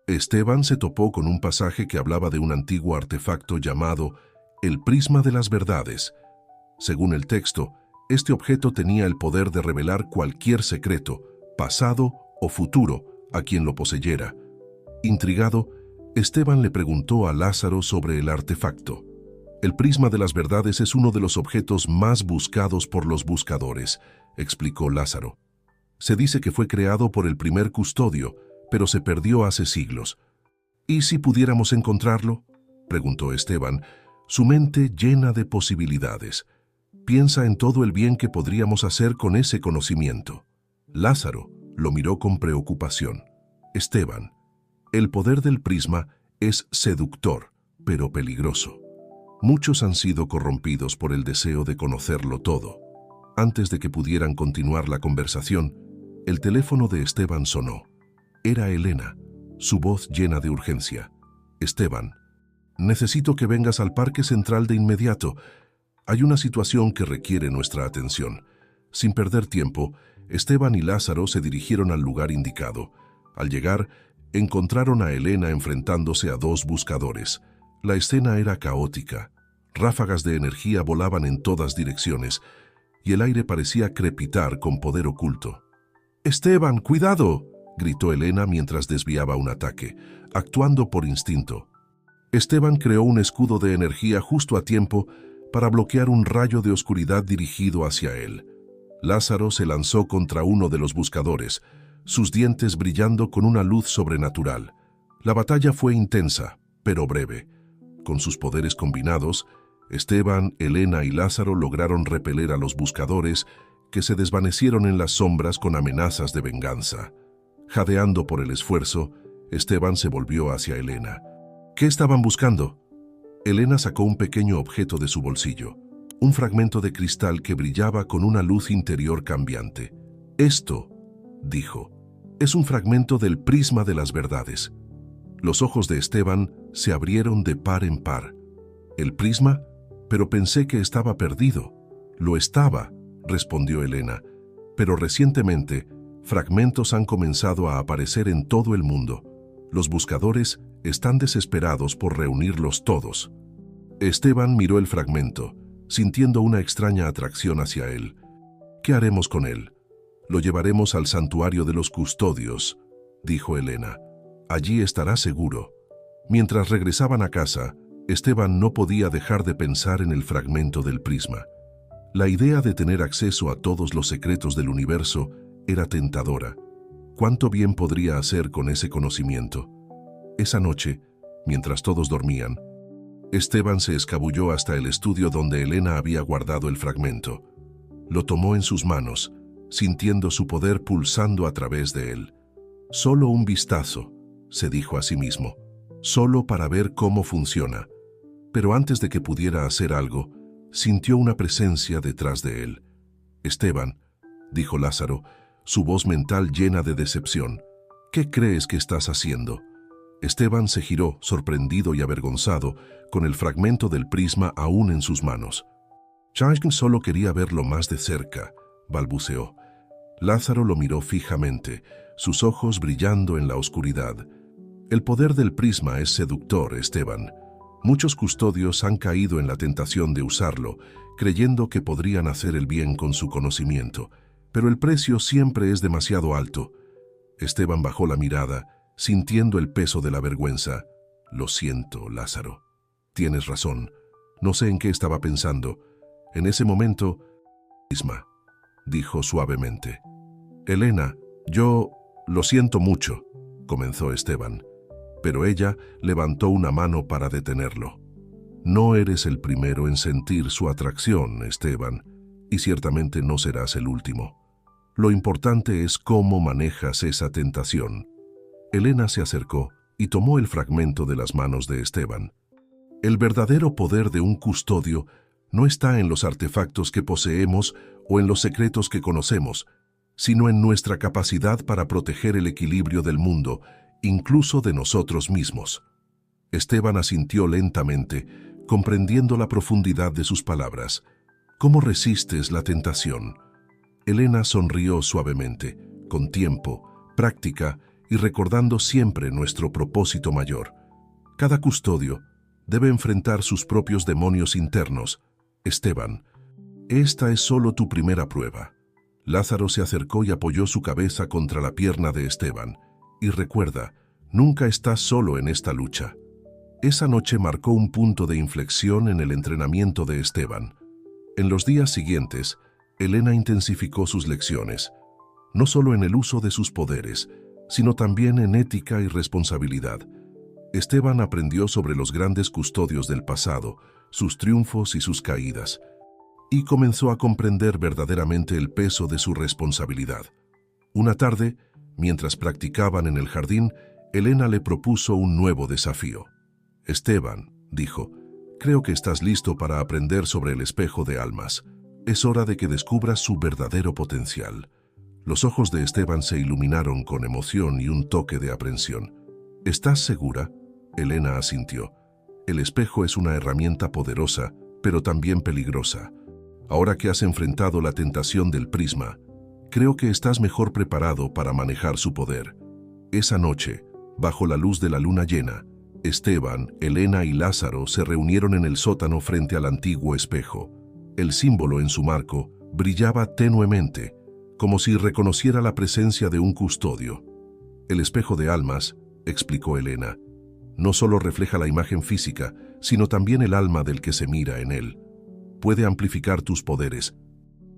Speaker 1: Esteban se topó con un pasaje que hablaba de un antiguo artefacto llamado el Prisma de las Verdades. Según el texto, este objeto tenía el poder de revelar cualquier secreto, pasado o futuro, a quien lo poseyera. Intrigado, Esteban le preguntó a Lázaro sobre el artefacto. «El Prisma de las Verdades es uno de los objetos más buscados por los buscadores», explicó Lázaro. «Se dice que fue creado por el primer custodio, pero se perdió hace siglos». «¿Y si pudiéramos encontrarlo?», preguntó Esteban, su mente llena de posibilidades. «Piensa en todo el bien que podríamos hacer con ese conocimiento». Lázaro lo miró con preocupación. «Esteban, el poder del prisma es seductor, pero peligroso. Muchos han sido corrompidos por el deseo de conocerlo todo». Antes de que pudieran continuar la conversación, el teléfono de Esteban sonó. Era Elena, su voz llena de urgencia. «Esteban, necesito que vengas al Parque Central de inmediato. Hay una situación que requiere nuestra atención». Sin perder tiempo, Esteban y Lázaro se dirigieron al lugar indicado. Al llegar, encontraron a Elena enfrentándose a dos buscadores. La escena era caótica. Ráfagas de energía volaban en todas direcciones, y el aire parecía crepitar con poder oculto. «Esteban, cuidado», gritó Elena mientras desviaba un ataque, actuando por instinto. Esteban creó un escudo de energía justo a tiempo para bloquear un rayo de oscuridad dirigido hacia él. Lázaro se lanzó contra uno de los buscadores, sus dientes brillando con una luz sobrenatural. La batalla fue intensa, pero breve. Con sus poderes combinados, Esteban, Elena y Lázaro lograron repeler a los buscadores que se desvanecieron en las sombras con amenazas de venganza. Jadeando por el esfuerzo, Esteban se volvió hacia Elena. ¿Qué estaban buscando? Elena sacó un pequeño objeto de su bolsillo, un fragmento de cristal que brillaba con una luz interior cambiante. Esto, dijo, es un fragmento del prisma de las verdades. Los ojos de Esteban se abrieron de par en par. ¿El prisma? Pero pensé que estaba perdido. Lo estaba, respondió Elena, pero recientemente fragmentos han comenzado a aparecer en todo el mundo. Los buscadores están desesperados por reunirlos todos. Esteban miró el fragmento, sintiendo una extraña atracción hacia él. ¿Qué haremos con él? Lo llevaremos al santuario de los custodios, dijo Elena. Allí estará seguro. Mientras regresaban a casa, Esteban no podía dejar de pensar en el fragmento del prisma. La idea de tener acceso a todos los secretos del universo era tentadora. ¿Cuánto bien podría hacer con ese conocimiento? Esa noche, mientras todos dormían, Esteban se escabulló hasta el estudio donde Elena había guardado el fragmento. Lo tomó en sus manos, sintiendo su poder pulsando a través de él. Solo un vistazo, se dijo a sí mismo, solo para ver cómo funciona. Pero antes de que pudiera hacer algo, sintió una presencia detrás de él. Esteban, dijo Lázaro, su voz mental llena de decepción. ¿Qué crees que estás haciendo? Esteban se giró, sorprendido y avergonzado, con el fragmento del prisma aún en sus manos. Chang solo quería verlo más de cerca, balbuceó. Lázaro lo miró fijamente, sus ojos brillando en la oscuridad. El poder del prisma es seductor, Esteban. Muchos custodios han caído en la tentación de usarlo, creyendo que podrían hacer el bien con su conocimiento, pero el precio siempre es demasiado alto. Esteban bajó la mirada, sintiendo el peso de la vergüenza. Lo siento, Lázaro. Tienes razón. No sé en qué estaba pensando. En ese momento, prisma, dijo suavemente. Elena, yo lo siento mucho, comenzó Esteban, pero ella levantó una mano para detenerlo. No eres el primero en sentir su atracción, Esteban, y ciertamente no serás el último. Lo importante es cómo manejas esa tentación. Elena se acercó y tomó el fragmento de las manos de Esteban. El verdadero poder de un custodio no está en los artefactos que poseemos o en los secretos que conocemos, sino en nuestra capacidad para proteger el equilibrio del mundo, incluso de nosotros mismos. Esteban asintió lentamente, comprendiendo la profundidad de sus palabras. ¿Cómo resistes la tentación? Elena sonrió suavemente, con tiempo, práctica y recordando siempre nuestro propósito mayor. Cada custodio debe enfrentar sus propios demonios internos. Esteban, esta es solo tu primera prueba. Lázaro se acercó y apoyó su cabeza contra la pierna de Esteban. Y recuerda, nunca estás solo en esta lucha. Esa noche marcó un punto de inflexión en el entrenamiento de Esteban. En los días siguientes, Elena intensificó sus lecciones, no solo en el uso de sus poderes, sino también en ética y responsabilidad. Esteban aprendió sobre los grandes custodios del pasado, sus triunfos y sus caídas, y comenzó a comprender verdaderamente el peso de su responsabilidad. Una tarde, mientras practicaban en el jardín, Elena le propuso un nuevo desafío. Esteban, dijo, creo que estás listo para aprender sobre el espejo de almas. Es hora de que descubras su verdadero potencial. Los ojos de Esteban se iluminaron con emoción y un toque de aprensión. ¿Estás segura? Elena asintió. El espejo es una herramienta poderosa, pero también peligrosa. Ahora que has enfrentado la tentación del prisma, creo que estás mejor preparado para manejar su poder. Esa noche, bajo la luz de la luna llena, Esteban, Elena y Lázaro se reunieron en el sótano frente al antiguo espejo. El símbolo en su marco brillaba tenuemente, como si reconociera la presencia de un custodio. El espejo de almas, explicó Elena, no solo refleja la imagen física, sino también el alma del que se mira en él. Puede amplificar tus poderes,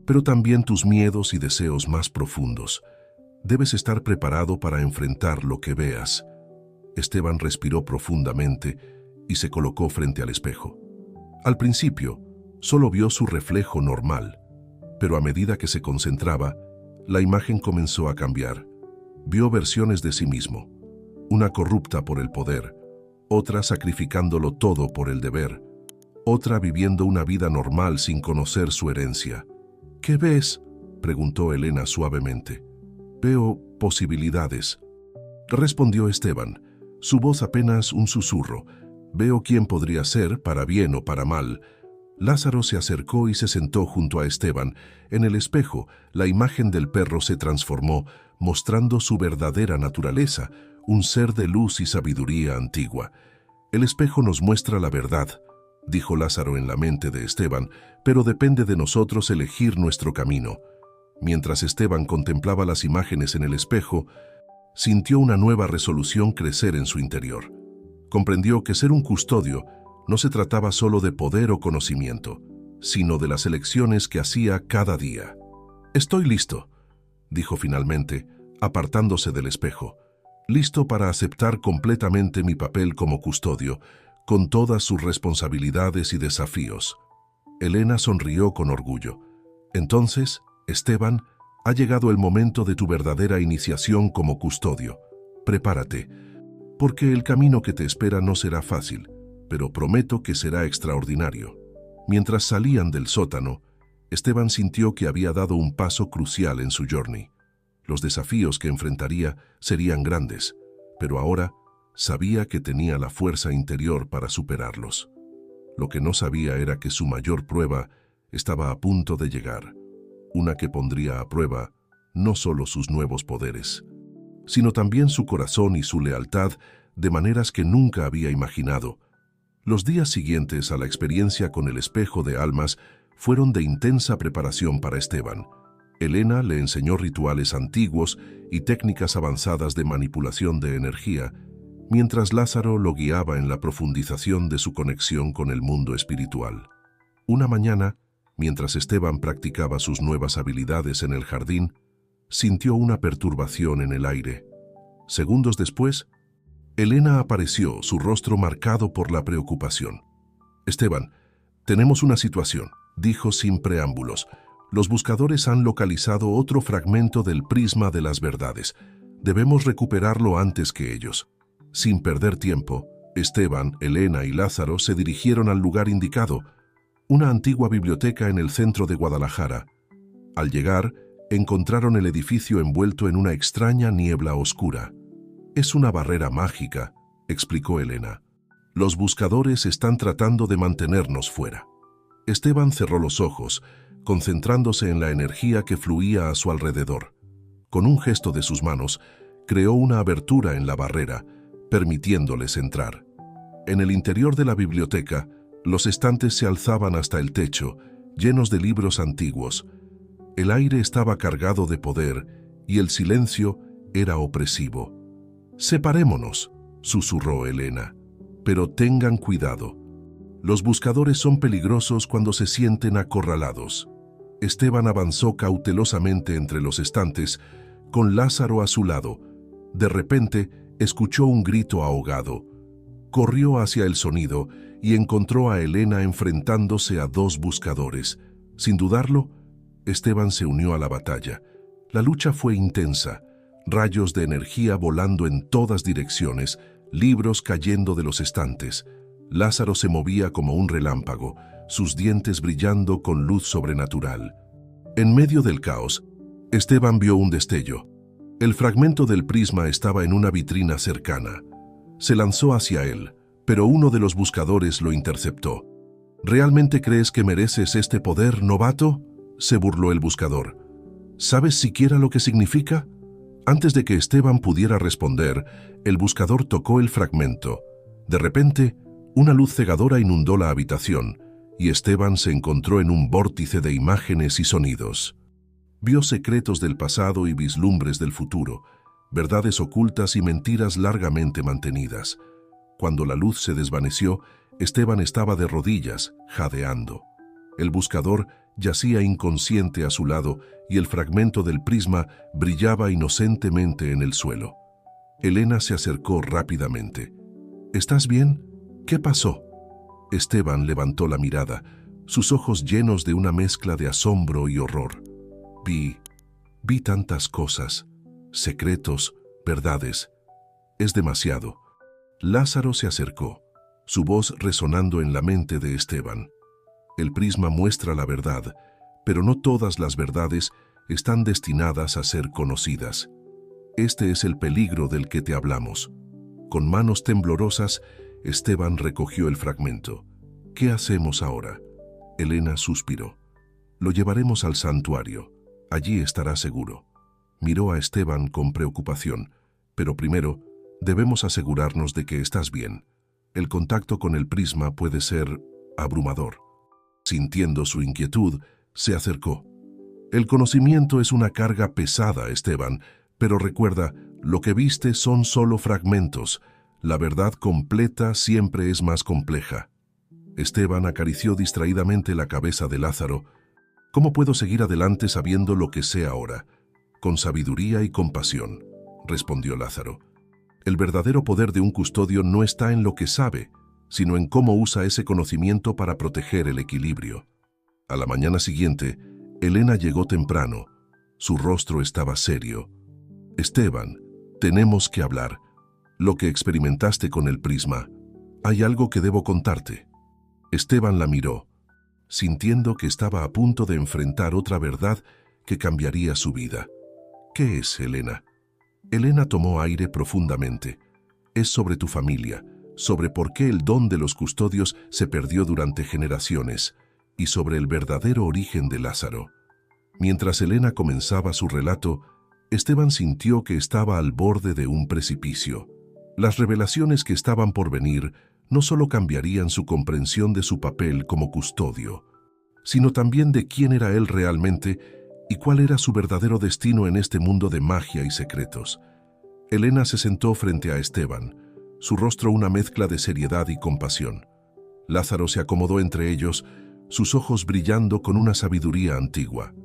Speaker 1: pero también tus miedos y deseos más profundos. Debes estar preparado para enfrentar lo que veas. Esteban respiró profundamente y se colocó frente al espejo. Al principio, solo vio su reflejo normal, pero a medida que se concentraba, la imagen comenzó a cambiar. Vio versiones de sí mismo, una corrupta por el poder, otra sacrificándolo todo por el deber, otra viviendo una vida normal sin conocer su herencia. ¿Qué ves?, preguntó Elena suavemente. Veo posibilidades, respondió Esteban, su voz apenas un susurro. Veo quién podría ser, para bien o para mal. Lázaro se acercó y se sentó junto a Esteban. En el espejo, la imagen del perro se transformó, mostrando su verdadera naturaleza, un ser de luz y sabiduría antigua. El espejo nos muestra la verdad, dijo Lázaro en la mente de Esteban, pero depende de nosotros elegir nuestro camino. Mientras Esteban contemplaba las imágenes en el espejo, sintió una nueva resolución crecer en su interior. Comprendió que ser un custodio no se trataba solo de poder o conocimiento, sino de las elecciones que hacía cada día. «Estoy listo», dijo finalmente, apartándose del espejo. «Listo para aceptar completamente mi papel como custodio, con todas sus responsabilidades y desafíos». Elena sonrió con orgullo. «Entonces, Esteban, ha llegado el momento de tu verdadera iniciación como custodio. Prepárate, porque el camino que te espera no será fácil, pero prometo que será extraordinario». Mientras salían del sótano, Esteban sintió que había dado un paso crucial en su journey. Los desafíos que enfrentaría serían grandes, pero ahora sabía que tenía la fuerza interior para superarlos. Lo que no sabía era que su mayor prueba estaba a punto de llegar, una que pondría a prueba no solo sus nuevos poderes, sino también su corazón y su lealtad de maneras que nunca había imaginado. Los días siguientes a la experiencia con el espejo de almas fueron de intensa preparación para Esteban. Elena le enseñó rituales antiguos y técnicas avanzadas de manipulación de energía, mientras Lázaro lo guiaba en la profundización de su conexión con el mundo espiritual. Una mañana, mientras Esteban practicaba sus nuevas habilidades en el jardín, sintió una perturbación en el aire. Segundos después, Elena apareció, su rostro marcado por la preocupación. «Esteban, tenemos una situación», dijo sin preámbulos. «Los buscadores han localizado otro fragmento del prisma de las verdades. Debemos recuperarlo antes que ellos». Sin perder tiempo, Esteban, Elena y Lázaro se dirigieron al lugar indicado, una antigua biblioteca en el centro de Guadalajara. Al llegar, encontraron el edificio envuelto en una extraña niebla oscura. «Es una barrera mágica», explicó Elena. «Los buscadores están tratando de mantenernos fuera». Esteban cerró los ojos, concentrándose en la energía que fluía a su alrededor. Con un gesto de sus manos, creó una abertura en la barrera, permitiéndoles entrar. En el interior de la biblioteca, los estantes se alzaban hasta el techo, llenos de libros antiguos. El aire estaba cargado de poder y el silencio era opresivo. «Separémonos», susurró Elena, «pero tengan cuidado. Los buscadores son peligrosos cuando se sienten acorralados». Esteban avanzó cautelosamente entre los estantes, con Lázaro a su lado. De repente, escuchó un grito ahogado. Corrió hacia el sonido y encontró a Elena enfrentándose a dos buscadores. Sin dudarlo, Esteban se unió a la batalla. La lucha fue intensa, rayos de energía volando en todas direcciones, libros cayendo de los estantes. Lázaro se movía como un relámpago, sus dientes brillando con luz sobrenatural. En medio del caos, Esteban vio un destello. El fragmento del prisma estaba en una vitrina cercana. Se lanzó hacia él, pero uno de los buscadores lo interceptó. «¿Realmente crees que mereces este poder, novato?», se burló el buscador. «¿Sabes siquiera lo que significa?». Antes de que Esteban pudiera responder, el buscador tocó el fragmento. De repente, una luz cegadora inundó la habitación, y Esteban se encontró en un vórtice de imágenes y sonidos. Vio secretos del pasado y vislumbres del futuro, verdades ocultas y mentiras largamente mantenidas. Cuando la luz se desvaneció, Esteban estaba de rodillas, jadeando. El buscador yacía inconsciente a su lado y el fragmento del prisma brillaba inocentemente en el suelo. Elena se acercó rápidamente. ¿Estás bien? ¿Qué pasó? Esteban levantó la mirada, sus ojos llenos de una mezcla de asombro y horror. Vi tantas cosas, secretos, verdades. Es demasiado. Lázaro se acercó, su voz resonando en la mente de Esteban. El prisma muestra la verdad, pero no todas las verdades están destinadas a ser conocidas. Este es el peligro del que te hablamos. Con manos temblorosas, Esteban recogió el fragmento. ¿Qué hacemos ahora? Elena suspiró. Lo llevaremos al santuario. Allí estará seguro. Miró a Esteban con preocupación. Pero primero, debemos asegurarnos de que estás bien. El contacto con el prisma puede ser abrumador. Sintiendo su inquietud, se acercó. El conocimiento es una carga pesada, Esteban, pero recuerda, lo que viste son solo fragmentos. La verdad completa siempre es más compleja. Esteban acarició distraídamente la cabeza de Lázaro. ¿Cómo puedo seguir adelante sabiendo lo que sé ahora? Con sabiduría y compasión, respondió Lázaro. El verdadero poder de un custodio no está en lo que sabe, sino en cómo usa ese conocimiento para proteger el equilibrio. A la mañana siguiente, Elena llegó temprano. Su rostro estaba serio. Esteban, tenemos que hablar. Lo que experimentaste con el prisma. Hay algo que debo contarte. Esteban la miró, sintiendo que estaba a punto de enfrentar otra verdad que cambiaría su vida. ¿Qué es, Elena? Elena tomó aire profundamente. Es sobre tu familia, sobre por qué el don de los custodios se perdió durante generaciones y sobre el verdadero origen de Lázaro. Mientras Elena comenzaba su relato, Esteban sintió que estaba al borde de un precipicio. Las revelaciones que estaban por venir no solo cambiarían su comprensión de su papel como custodio, sino también de quién era él realmente y cuál era su verdadero destino en este mundo de magia y secretos. Elena se sentó frente a Esteban, su rostro una mezcla de seriedad y compasión. Lázaro se acomodó entre ellos, sus ojos brillando con una sabiduría antigua.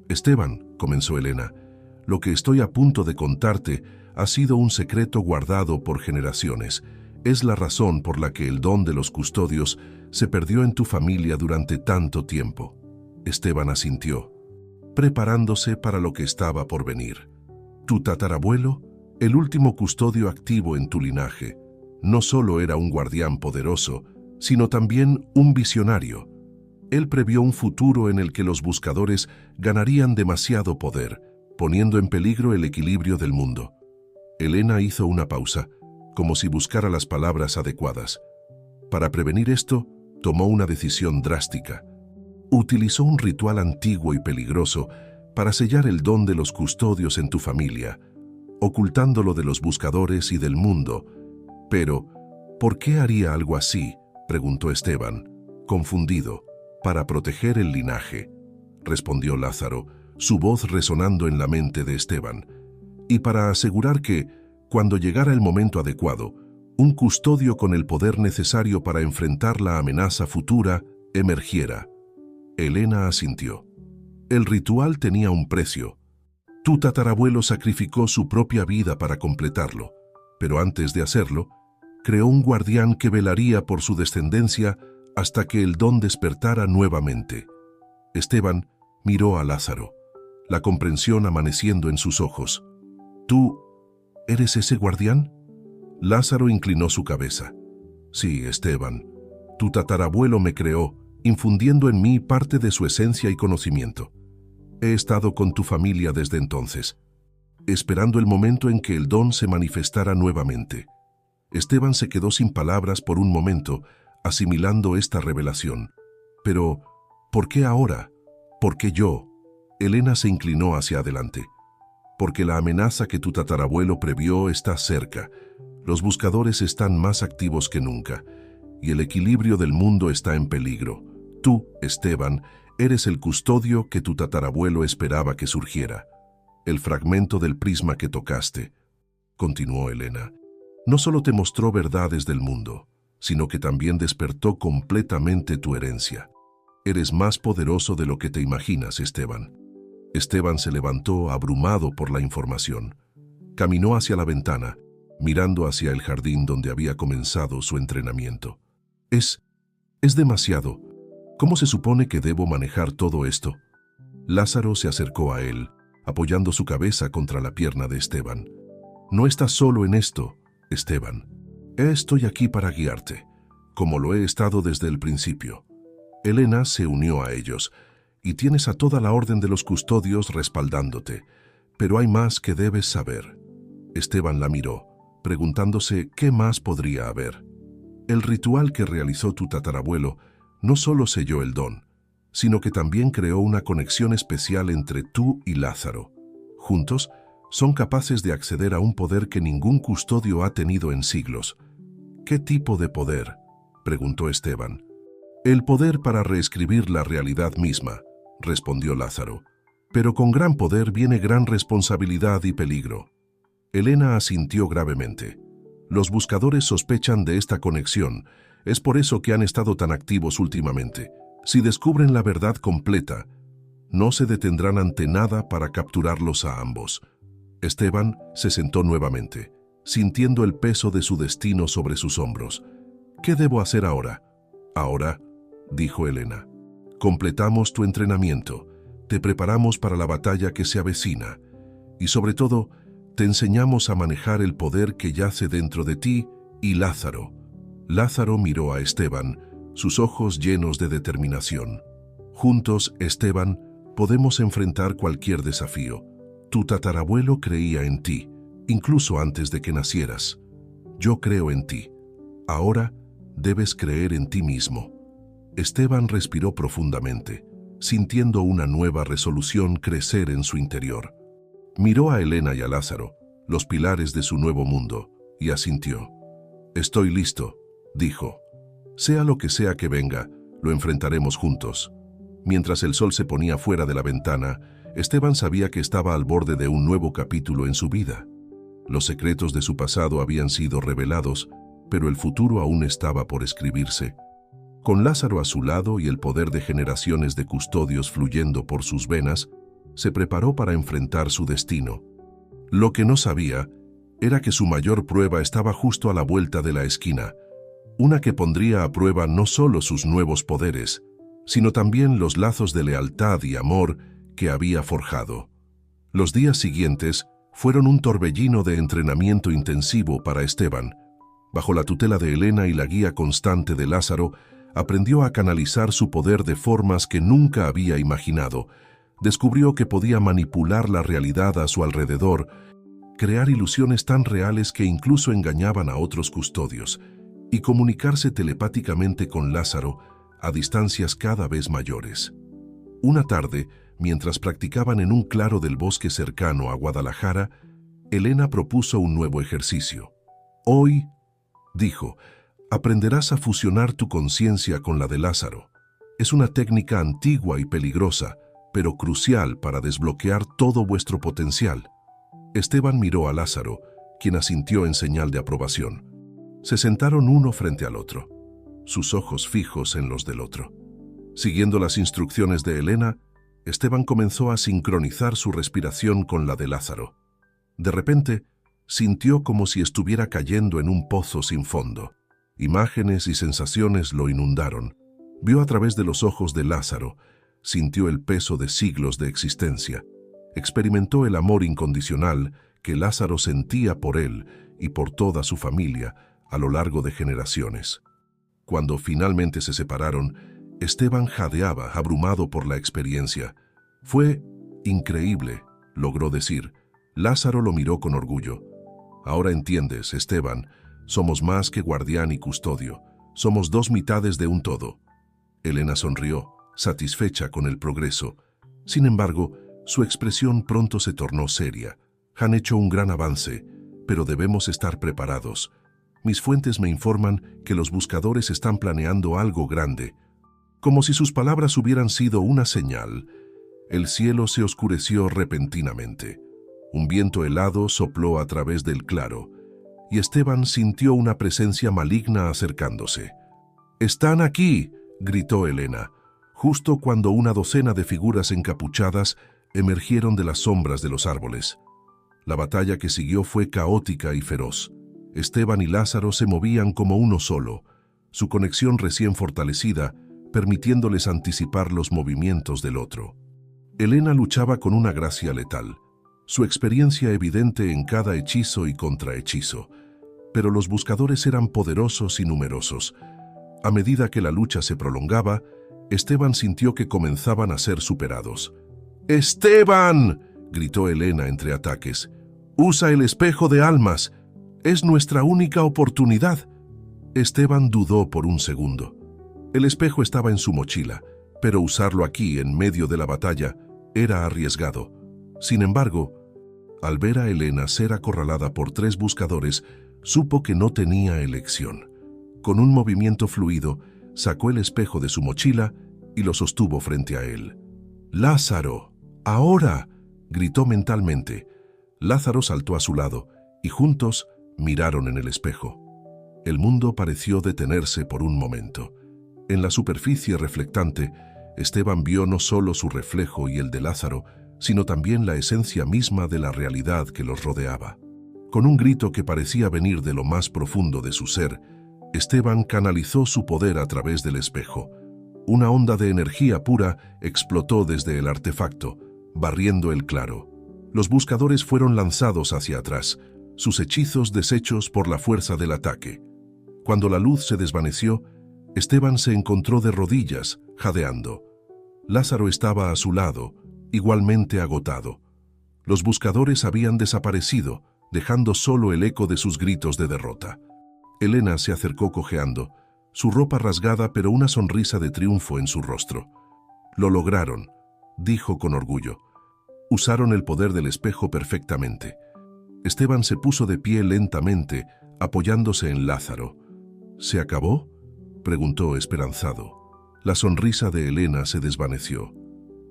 Speaker 1: Esteban, comenzó Elena, lo que estoy a punto de contarte ha sido un secreto guardado por generaciones. Es la razón por la que el don de los custodios se perdió en tu familia durante tanto tiempo. Esteban asintió, preparándose para lo que estaba por venir. Tu tatarabuelo, el último custodio activo en tu linaje, no solo era un guardián poderoso, sino también un visionario. Él previó un futuro en el que los buscadores ganarían demasiado poder, poniendo en peligro el equilibrio del mundo. Elena hizo una pausa, como si buscara las palabras adecuadas. Para prevenir esto, tomó una decisión drástica. Utilizó un ritual antiguo y peligroso para sellar el don de los custodios en tu familia, ocultándolo de los buscadores y del mundo. Pero, ¿por qué haría algo así?, preguntó Esteban, confundido. Para proteger el linaje, respondió Lázaro, su voz resonando en la mente de Esteban, y para asegurar que, cuando llegara el momento adecuado, un custodio con el poder necesario para enfrentar la amenaza futura emergiera. Elena asintió. El ritual tenía un precio. Tu tatarabuelo sacrificó su propia vida para completarlo, pero antes de hacerlo, creó un guardián que velaría por su descendencia hasta que el don despertara nuevamente. Esteban miró a Lázaro, la comprensión amaneciendo en sus ojos. ¿Tú eres ese guardián? Lázaro inclinó su cabeza. Sí, Esteban, tu tatarabuelo me creó, infundiendo en mí parte de su esencia y conocimiento. He estado con tu familia desde entonces, esperando el momento en que el don se manifestara nuevamente. Esteban se quedó sin palabras por un momento, asimilando esta revelación. Pero, ¿por qué ahora? ¿Por qué yo? Elena se inclinó hacia adelante. Porque la amenaza que tu tatarabuelo previó está cerca. Los buscadores están más activos que nunca, y el equilibrio del mundo está en peligro. Tú, Esteban, eres el custodio que tu tatarabuelo esperaba que surgiera. El fragmento del prisma que tocaste, continuó Elena, no solo te mostró verdades del mundo, sino que también despertó completamente tu herencia. Eres más poderoso de lo que te imaginas, Esteban. Esteban se levantó abrumado por la información. Caminó hacia la ventana, mirando hacia el jardín donde había comenzado su entrenamiento. Es demasiado. ¿Cómo se supone que debo manejar todo esto? Lázaro se acercó a él, apoyando su cabeza contra la pierna de Esteban. No estás solo en esto, Esteban. Estoy aquí para guiarte, como lo he estado desde el principio. Elena se unió a ellos, y tienes a toda la orden de los custodios respaldándote, pero hay más que debes saber. Esteban la miró, preguntándose qué más podría haber. El ritual que realizó tu tatarabuelo no solo selló el don, sino que también creó una conexión especial entre tú y Lázaro. Juntos, son capaces de acceder a un poder que ningún custodio ha tenido en siglos. ¿Qué tipo de poder?, preguntó Esteban. El poder para reescribir la realidad misma, respondió Lázaro. Pero con gran poder viene gran responsabilidad y peligro. Elena asintió gravemente. Los buscadores sospechan de esta conexión. Es por eso que han estado tan activos últimamente. Si descubren la verdad completa, no se detendrán ante nada para capturarlos a ambos. Esteban se sentó nuevamente, sintiendo el peso de su destino sobre sus hombros. ¿Qué debo hacer ahora? Ahora, dijo Elena, completamos tu entrenamiento, te preparamos para la batalla que se avecina y sobre todo, te enseñamos a manejar el poder que yace dentro de ti y Lázaro. Lázaro miró a Esteban, sus ojos llenos de determinación. Juntos, Esteban, podemos enfrentar cualquier desafío. Tu tatarabuelo creía en ti, incluso antes de que nacieras. Yo creo en ti. Ahora debes creer en ti mismo. Esteban respiró profundamente, sintiendo una nueva resolución crecer en su interior. Miró a Elena y a Lázaro, los pilares de su nuevo mundo, y asintió. Estoy listo, dijo. Sea lo que sea que venga, lo enfrentaremos juntos. Mientras el sol se ponía fuera de la ventana, Esteban sabía que estaba al borde de un nuevo capítulo en su vida. Los secretos de su pasado habían sido revelados, pero el futuro aún estaba por escribirse. Con Lázaro a su lado y el poder de generaciones de custodios fluyendo por sus venas, se preparó para enfrentar su destino. Lo que no sabía era que su mayor prueba estaba justo a la vuelta de la esquina, una que pondría a prueba no solo sus nuevos poderes, sino también los lazos de lealtad y amor que había forjado. Los días siguientes fueron un torbellino de entrenamiento intensivo para Esteban. Bajo la tutela de Elena y la guía constante de Lázaro, aprendió a canalizar su poder de formas que nunca había imaginado. Descubrió que podía manipular la realidad a su alrededor, crear ilusiones tan reales que incluso engañaban a otros custodios, y comunicarse telepáticamente con Lázaro a distancias cada vez mayores. Una tarde, mientras practicaban en un claro del bosque cercano a Guadalajara, Elena propuso un nuevo ejercicio. Hoy, dijo, aprenderás a fusionar tu conciencia con la de Lázaro. Es una técnica antigua y peligrosa, pero crucial para desbloquear todo vuestro potencial. Esteban miró a Lázaro, quien asintió en señal de aprobación. Se sentaron uno frente al otro, sus ojos fijos en los del otro. Siguiendo las instrucciones de Elena, Esteban comenzó a sincronizar su respiración con la de Lázaro. De repente, sintió como si estuviera cayendo en un pozo sin fondo. Imágenes y sensaciones lo inundaron. Vio a través de los ojos de Lázaro, sintió el peso de siglos de existencia. Experimentó el amor incondicional que Lázaro sentía por él y por toda su familia a lo largo de generaciones. Cuando finalmente se separaron, Esteban jadeaba, abrumado por la experiencia. Fue increíble, logró decir. Lázaro lo miró con orgullo. Ahora entiendes, Esteban, somos más que guardián y custodio. Somos dos mitades de un todo. Elena sonrió, satisfecha con el progreso. Sin embargo, su expresión pronto se tornó seria. Han hecho un gran avance, pero debemos estar preparados. Mis fuentes me informan que los buscadores están planeando algo grande. Como si sus palabras hubieran sido una señal, el cielo se oscureció repentinamente. Un viento helado sopló a través del claro, y Esteban sintió una presencia maligna acercándose. «¡Están aquí!», gritó Elena, justo cuando una docena de figuras encapuchadas emergieron de las sombras de los árboles. La batalla que siguió fue caótica y feroz. Esteban y Lázaro se movían como uno solo, su conexión recién fortalecida, permitiéndoles anticipar los movimientos del otro. Elena luchaba con una gracia letal, su experiencia evidente en cada hechizo y contrahechizo, pero los buscadores eran poderosos y numerosos. A medida que la lucha se prolongaba, Esteban sintió que comenzaban a ser superados. ¡Esteban!, gritó Elena entre ataques. ¡Usa el espejo de almas! ¡Es nuestra única oportunidad! Esteban dudó por un segundo. El espejo estaba en su mochila, pero usarlo aquí, en medio de la batalla, era arriesgado. Sin embargo, al ver a Elena ser acorralada por 3 buscadores, supo que no tenía elección. Con un movimiento fluido, sacó el espejo de su mochila y lo sostuvo frente a él. ¡Lázaro! ¡Ahora!, gritó mentalmente. Lázaro saltó a su lado y juntos miraron en el espejo. El mundo pareció detenerse por un momento. En la superficie reflectante, Esteban vio no solo su reflejo y el de Lázaro, sino también la esencia misma de la realidad que los rodeaba. Con un grito que parecía venir de lo más profundo de su ser, Esteban canalizó su poder a través del espejo. Una onda de energía pura explotó desde el artefacto, barriendo el claro. Los buscadores fueron lanzados hacia atrás, sus hechizos deshechos por la fuerza del ataque. Cuando la luz se desvaneció, Esteban se encontró de rodillas, jadeando. Lázaro estaba a su lado, igualmente agotado. Los buscadores habían desaparecido, dejando solo el eco de sus gritos de derrota. Elena se acercó cojeando, su ropa rasgada pero una sonrisa de triunfo en su rostro. «Lo lograron», dijo con orgullo. Usaron el poder del espejo perfectamente. Esteban se puso de pie lentamente, apoyándose en Lázaro. «¿Se acabó?», preguntó esperanzado. La sonrisa de Elena se desvaneció.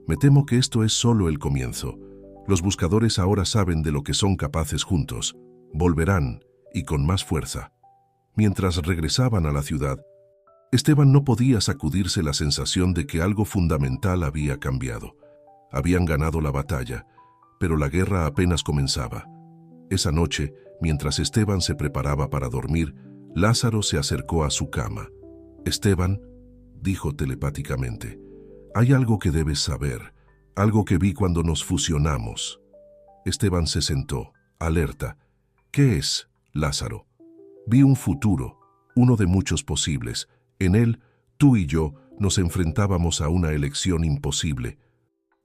Speaker 1: «Me temo que esto es solo el comienzo. Los buscadores ahora saben de lo que son capaces juntos. Volverán, y con más fuerza». Mientras regresaban a la ciudad, Esteban no podía sacudirse la sensación de que algo fundamental había cambiado. Habían ganado la batalla, pero la guerra apenas comenzaba. Esa noche, mientras Esteban se preparaba para dormir, Lázaro se acercó a su cama. «Esteban», dijo telepáticamente, «hay algo que debes saber, algo que vi cuando nos fusionamos». Esteban se sentó, alerta. «¿Qué es, Lázaro?» «Vi un futuro, uno de muchos posibles. En él, tú y yo nos enfrentábamos a una elección imposible.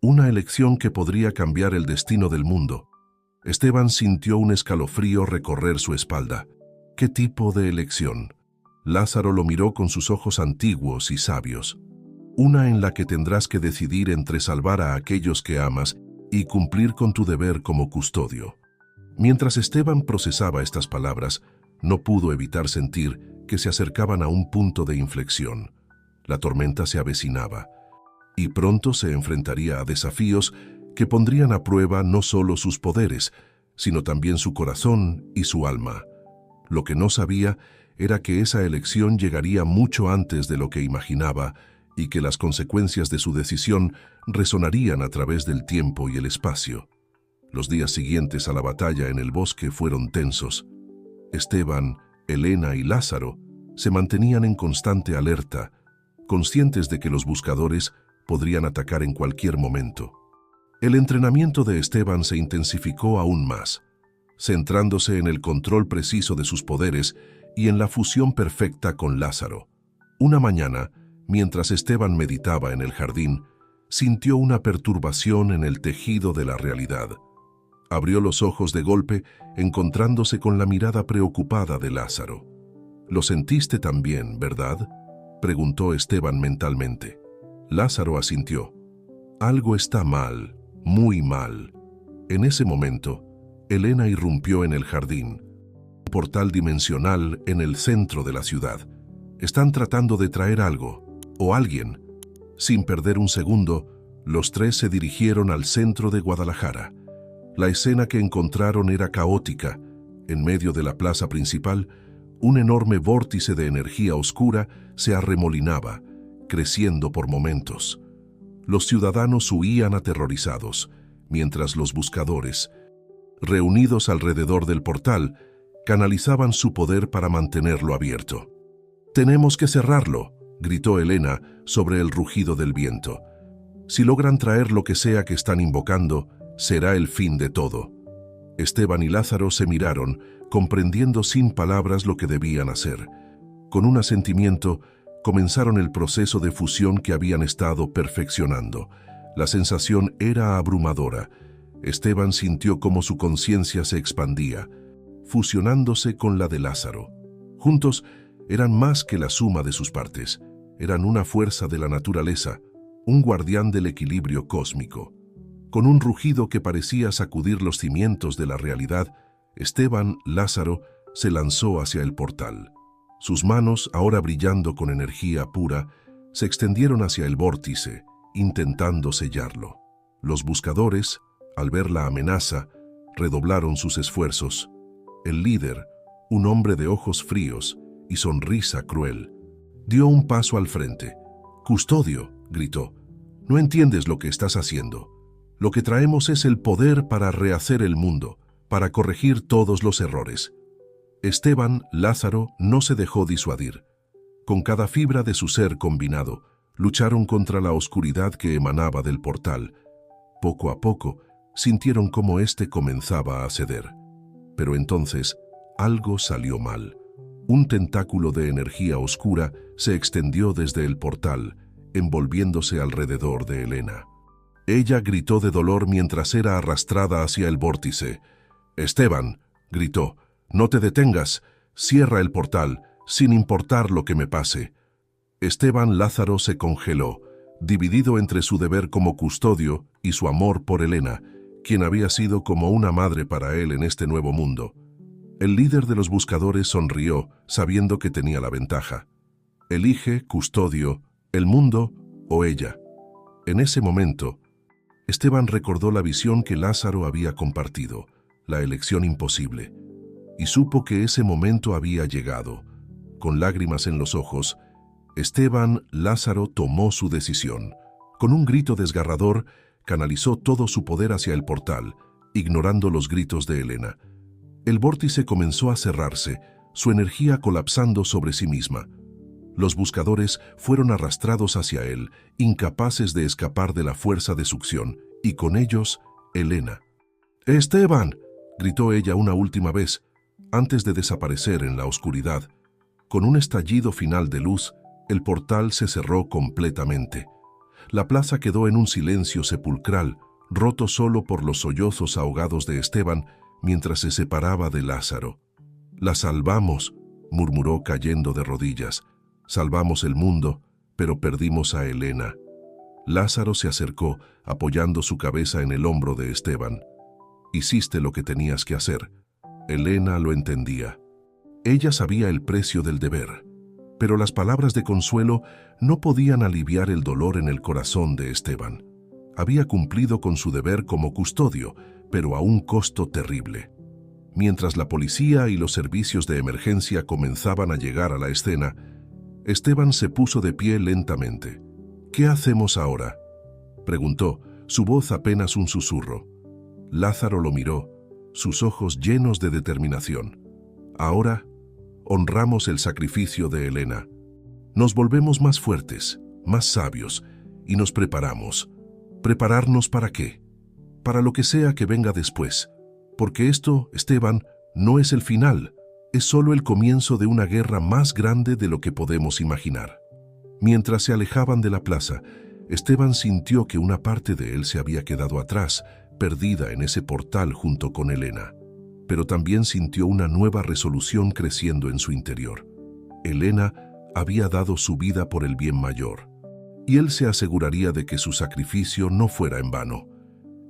Speaker 1: Una elección que podría cambiar el destino del mundo». Esteban sintió un escalofrío recorrer su espalda. «¿Qué tipo de elección?». Lázaro lo miró con sus ojos antiguos y sabios. «Una en la que tendrás que decidir entre salvar a aquellos que amas y cumplir con tu deber como custodio». Mientras Esteban procesaba estas palabras, no pudo evitar sentir que se acercaban a un punto de inflexión. La tormenta se avecinaba, y pronto se enfrentaría a desafíos que pondrían a prueba no solo sus poderes, sino también su corazón y su alma. Lo que no sabía era que esa elección llegaría mucho antes de lo que imaginaba y que las consecuencias de su decisión resonarían a través del tiempo y el espacio. Los días siguientes a la batalla en el bosque fueron tensos. Esteban, Elena y Lázaro se mantenían en constante alerta, conscientes de que los buscadores podrían atacar en cualquier momento. El entrenamiento de Esteban se intensificó aún más, centrándose en el control preciso de sus poderes y en la fusión perfecta con Lázaro. Una mañana, mientras Esteban meditaba en el jardín, sintió una perturbación en el tejido de la realidad. Abrió los ojos de golpe, encontrándose con la mirada preocupada de Lázaro. «Lo sentiste también, ¿verdad?», preguntó Esteban mentalmente. Lázaro asintió. «Algo está mal, muy mal». En ese momento, Elena irrumpió en el jardín. Un portal dimensional en el centro de la ciudad. «Están tratando de traer algo, o alguien». Sin perder un segundo, los 3 se dirigieron al centro de Guadalajara. La escena que encontraron era caótica. En medio de la plaza principal, un enorme vórtice de energía oscura se arremolinaba, creciendo por momentos. Los ciudadanos huían aterrorizados, mientras los buscadores, reunidos alrededor del portal, canalizaban su poder para mantenerlo abierto. «Tenemos que cerrarlo», gritó Elena sobre el rugido del viento. «Si logran traer lo que sea que están invocando, será el fin de todo». Esteban y Lázaro se miraron, comprendiendo sin palabras lo que debían hacer. Con un asentimiento, comenzaron el proceso de fusión que habían estado perfeccionando. La sensación era abrumadora. Esteban sintió cómo su conciencia se expandía, fusionándose con la de Lázaro. Juntos, eran más que la suma de sus partes. Eran una fuerza de la naturaleza, un guardián del equilibrio cósmico. Con un rugido que parecía sacudir los cimientos de la realidad, Esteban Lázaro se lanzó hacia el portal. Sus manos, ahora brillando con energía pura, se extendieron hacia el vórtice, intentando sellarlo. Los buscadores, al ver la amenaza, redoblaron sus esfuerzos. El líder, un hombre de ojos fríos y sonrisa cruel, dio un paso al frente. «Custodio», gritó, «no entiendes lo que estás haciendo. Lo que traemos es el poder para rehacer el mundo, para corregir todos los errores». Esteban Lázaro no se dejó disuadir. Con cada fibra de su ser combinado, lucharon contra la oscuridad que emanaba del portal. Poco a poco, sintieron cómo éste comenzaba a ceder. Pero entonces, algo salió mal. Un tentáculo de energía oscura se extendió desde el portal, envolviéndose alrededor de Elena. Ella gritó de dolor mientras era arrastrada hacia el vórtice. «Esteban», gritó, «no te detengas, cierra el portal, sin importar lo que me pase». Esteban Lázaro se congeló, dividido entre su deber como custodio y su amor por Elena, quien había sido como una madre para él en este nuevo mundo. El líder de los buscadores sonrió, sabiendo que tenía la ventaja. «Elige, custodio, el mundo o ella». En ese momento, Esteban recordó la visión que Lázaro había compartido, la elección imposible, y supo que ese momento había llegado. Con lágrimas en los ojos, Esteban Lázaro tomó su decisión. Con un grito desgarrador, canalizó todo su poder hacia el portal, ignorando los gritos de Elena. El vórtice comenzó a cerrarse, su energía colapsando sobre sí misma. Los buscadores fueron arrastrados hacia él, incapaces de escapar de la fuerza de succión, y con ellos, Elena. «¡Esteban!», gritó ella una última vez, antes de desaparecer en la oscuridad. Con un estallido final de luz, el portal se cerró completamente. La plaza quedó en un silencio sepulcral, roto solo por los sollozos ahogados de Esteban mientras se separaba de Lázaro. «La salvamos», murmuró cayendo de rodillas. «Salvamos el mundo, pero perdimos a Elena». Lázaro se acercó, apoyando su cabeza en el hombro de Esteban. «Hiciste lo que tenías que hacer». Elena lo entendía. Ella sabía el precio del deber, pero las palabras de consuelo no podían aliviar el dolor en el corazón de Esteban. Había cumplido con su deber como custodio, pero a un costo terrible. Mientras la policía y los servicios de emergencia comenzaban a llegar a la escena, Esteban se puso de pie lentamente. «¿Qué hacemos ahora?», preguntó, su voz apenas un susurro. Lázaro lo miró, sus ojos llenos de determinación. «Ahora honramos el sacrificio de Elena. Nos volvemos más fuertes, más sabios, y nos preparamos. ¿Prepararnos para qué? Para lo que sea que venga después. Porque esto, Esteban, no es el final, es solo el comienzo de una guerra más grande de lo que podemos imaginar». Mientras se alejaban de la plaza, Esteban sintió que una parte de él se había quedado atrás, perdida en ese portal junto con Elena. Pero también sintió una nueva resolución creciendo en su interior. Elena había dado su vida por el bien mayor, y él se aseguraría de que su sacrificio no fuera en vano.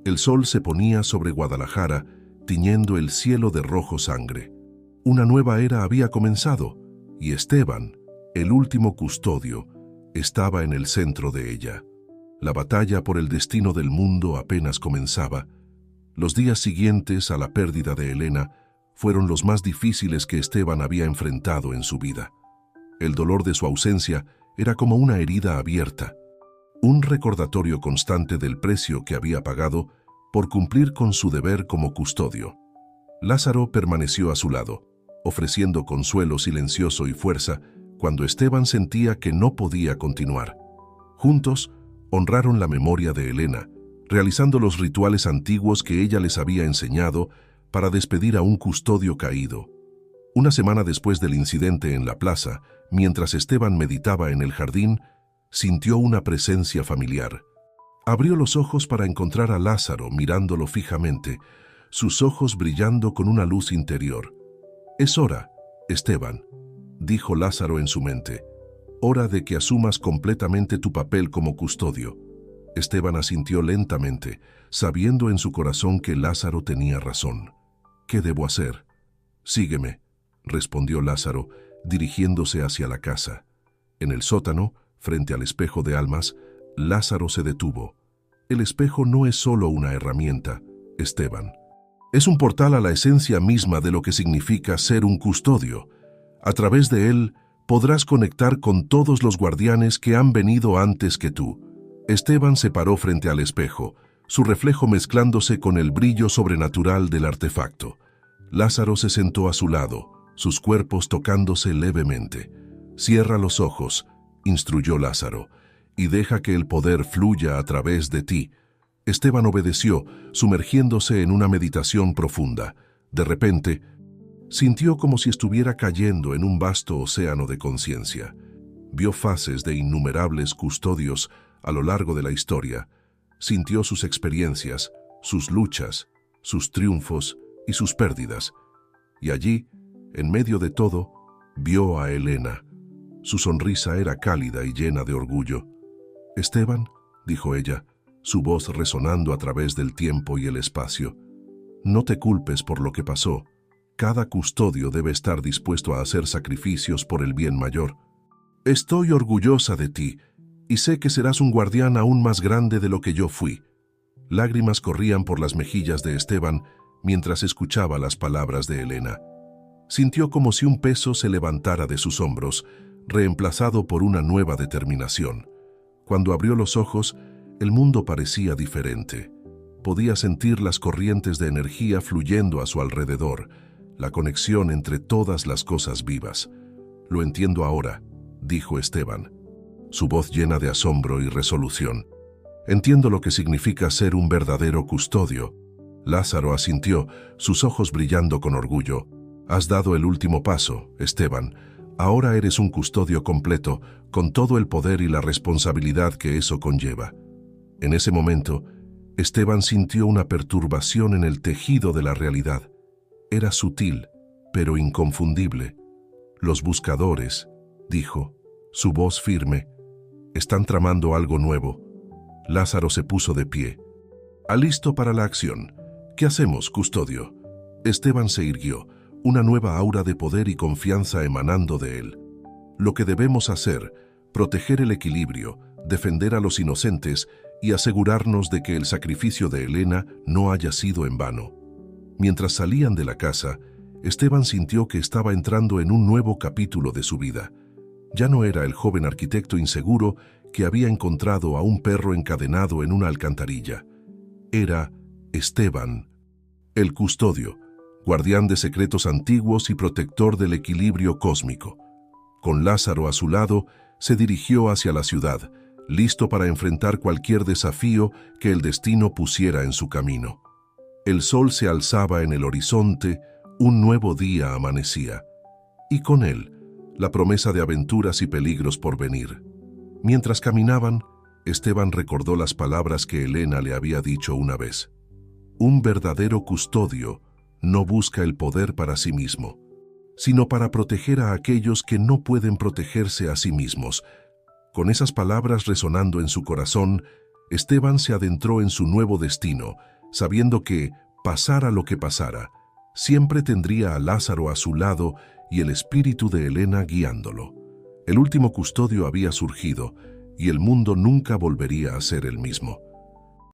Speaker 1: El sol se ponía sobre Guadalajara, tiñendo el cielo de rojo sangre. Una nueva era había comenzado, y Esteban, el último custodio, estaba en el centro de ella. La batalla por el destino del mundo apenas comenzaba. Los días siguientes a la pérdida de Elena fueron los más difíciles que Esteban había enfrentado en su vida. El dolor de su ausencia era como una herida abierta, un recordatorio constante del precio que había pagado por cumplir con su deber como custodio. Lázaro permaneció a su lado, ofreciendo consuelo silencioso y fuerza cuando Esteban sentía que no podía continuar. Juntos, honraron la memoria de Elena, realizando los rituales antiguos que ella les había enseñado para despedir a un custodio caído. Una semana después del incidente en la plaza, mientras Esteban meditaba en el jardín, sintió una presencia familiar. Abrió los ojos para encontrar a Lázaro mirándolo fijamente, sus ojos brillando con una luz interior. «Es hora, Esteban», dijo Lázaro en su mente. «Hora de que asumas completamente tu papel como custodio». Esteban asintió lentamente, sabiendo en su corazón que Lázaro tenía razón. «¿Qué debo hacer?» «Sígueme», respondió Lázaro, dirigiéndose hacia la casa. En el sótano, frente al espejo de almas, Lázaro se detuvo. El espejo no es solo una herramienta, Esteban. Es un portal a la esencia misma de lo que significa ser un custodio. A través de él podrás conectar con todos los guardianes que han venido antes que tú. Esteban se paró frente al espejo, su reflejo mezclándose con el brillo sobrenatural del artefacto. Lázaro se sentó a su lado, sus cuerpos tocándose levemente. «Cierra los ojos», instruyó Lázaro, «y deja que el poder fluya a través de ti». Esteban obedeció, sumergiéndose en una meditación profunda. De repente, sintió como si estuviera cayendo en un vasto océano de conciencia. Vio fases de innumerables custodios a lo largo de la historia. Sintió sus experiencias, sus luchas, sus triunfos y sus pérdidas. Y allí, en medio de todo, vio a Elena. Su sonrisa era cálida y llena de orgullo. «Esteban», dijo ella, su voz resonando a través del tiempo y el espacio, «no te culpes por lo que pasó. Cada custodio debe estar dispuesto a hacer sacrificios por el bien mayor. Estoy orgullosa de ti y sé que serás un guardián aún más grande de lo que yo fui». Lágrimas corrían por las mejillas de Esteban mientras escuchaba las palabras de Elena. Sintió como si un peso se levantara de sus hombros, reemplazado por una nueva determinación. Cuando abrió los ojos, el mundo parecía diferente. Podía sentir las corrientes de energía fluyendo a su alrededor, la conexión entre todas las cosas vivas. «Lo entiendo ahora», dijo Esteban, su voz llena de asombro y resolución. «Entiendo lo que significa ser un verdadero custodio». Lázaro asintió, sus ojos brillando con orgullo. «Has dado el último paso, Esteban. Ahora eres un custodio completo, con todo el poder y la responsabilidad que eso conlleva». En ese momento, Esteban sintió una perturbación en el tejido de la realidad. Era sutil, pero inconfundible. «Los buscadores», dijo, su voz firme, «están tramando algo nuevo». Lázaro se puso de pie. «Alisto para la acción. ¿Qué hacemos, custodio?» Esteban se irguió, una nueva aura de poder y confianza emanando de él. «Lo que debemos hacer, proteger el equilibrio, defender a los inocentes y asegurarnos de que el sacrificio de Elena no haya sido en vano». Mientras salían de la casa, Esteban sintió que estaba entrando en un nuevo capítulo de su vida. Ya no era el joven arquitecto inseguro que había encontrado a un perro encadenado en una alcantarilla. Era Esteban, el custodio, guardián de secretos antiguos y protector del equilibrio cósmico. Con Lázaro a su lado, se dirigió hacia la ciudad, listo para enfrentar cualquier desafío que el destino pusiera en su camino. El sol se alzaba en el horizonte, un nuevo día amanecía, y con él, la promesa de aventuras y peligros por venir. Mientras caminaban, Esteban recordó las palabras que Elena le había dicho una vez. Un verdadero custodio no busca el poder para sí mismo, sino para proteger a aquellos que no pueden protegerse a sí mismos. Con esas palabras resonando en su corazón, Esteban se adentró en su nuevo destino, sabiendo que, pasara lo que pasara, siempre tendría a Lázaro a su lado y el espíritu de Elena guiándolo. El último custodio había surgido, y el mundo nunca volvería a ser el mismo.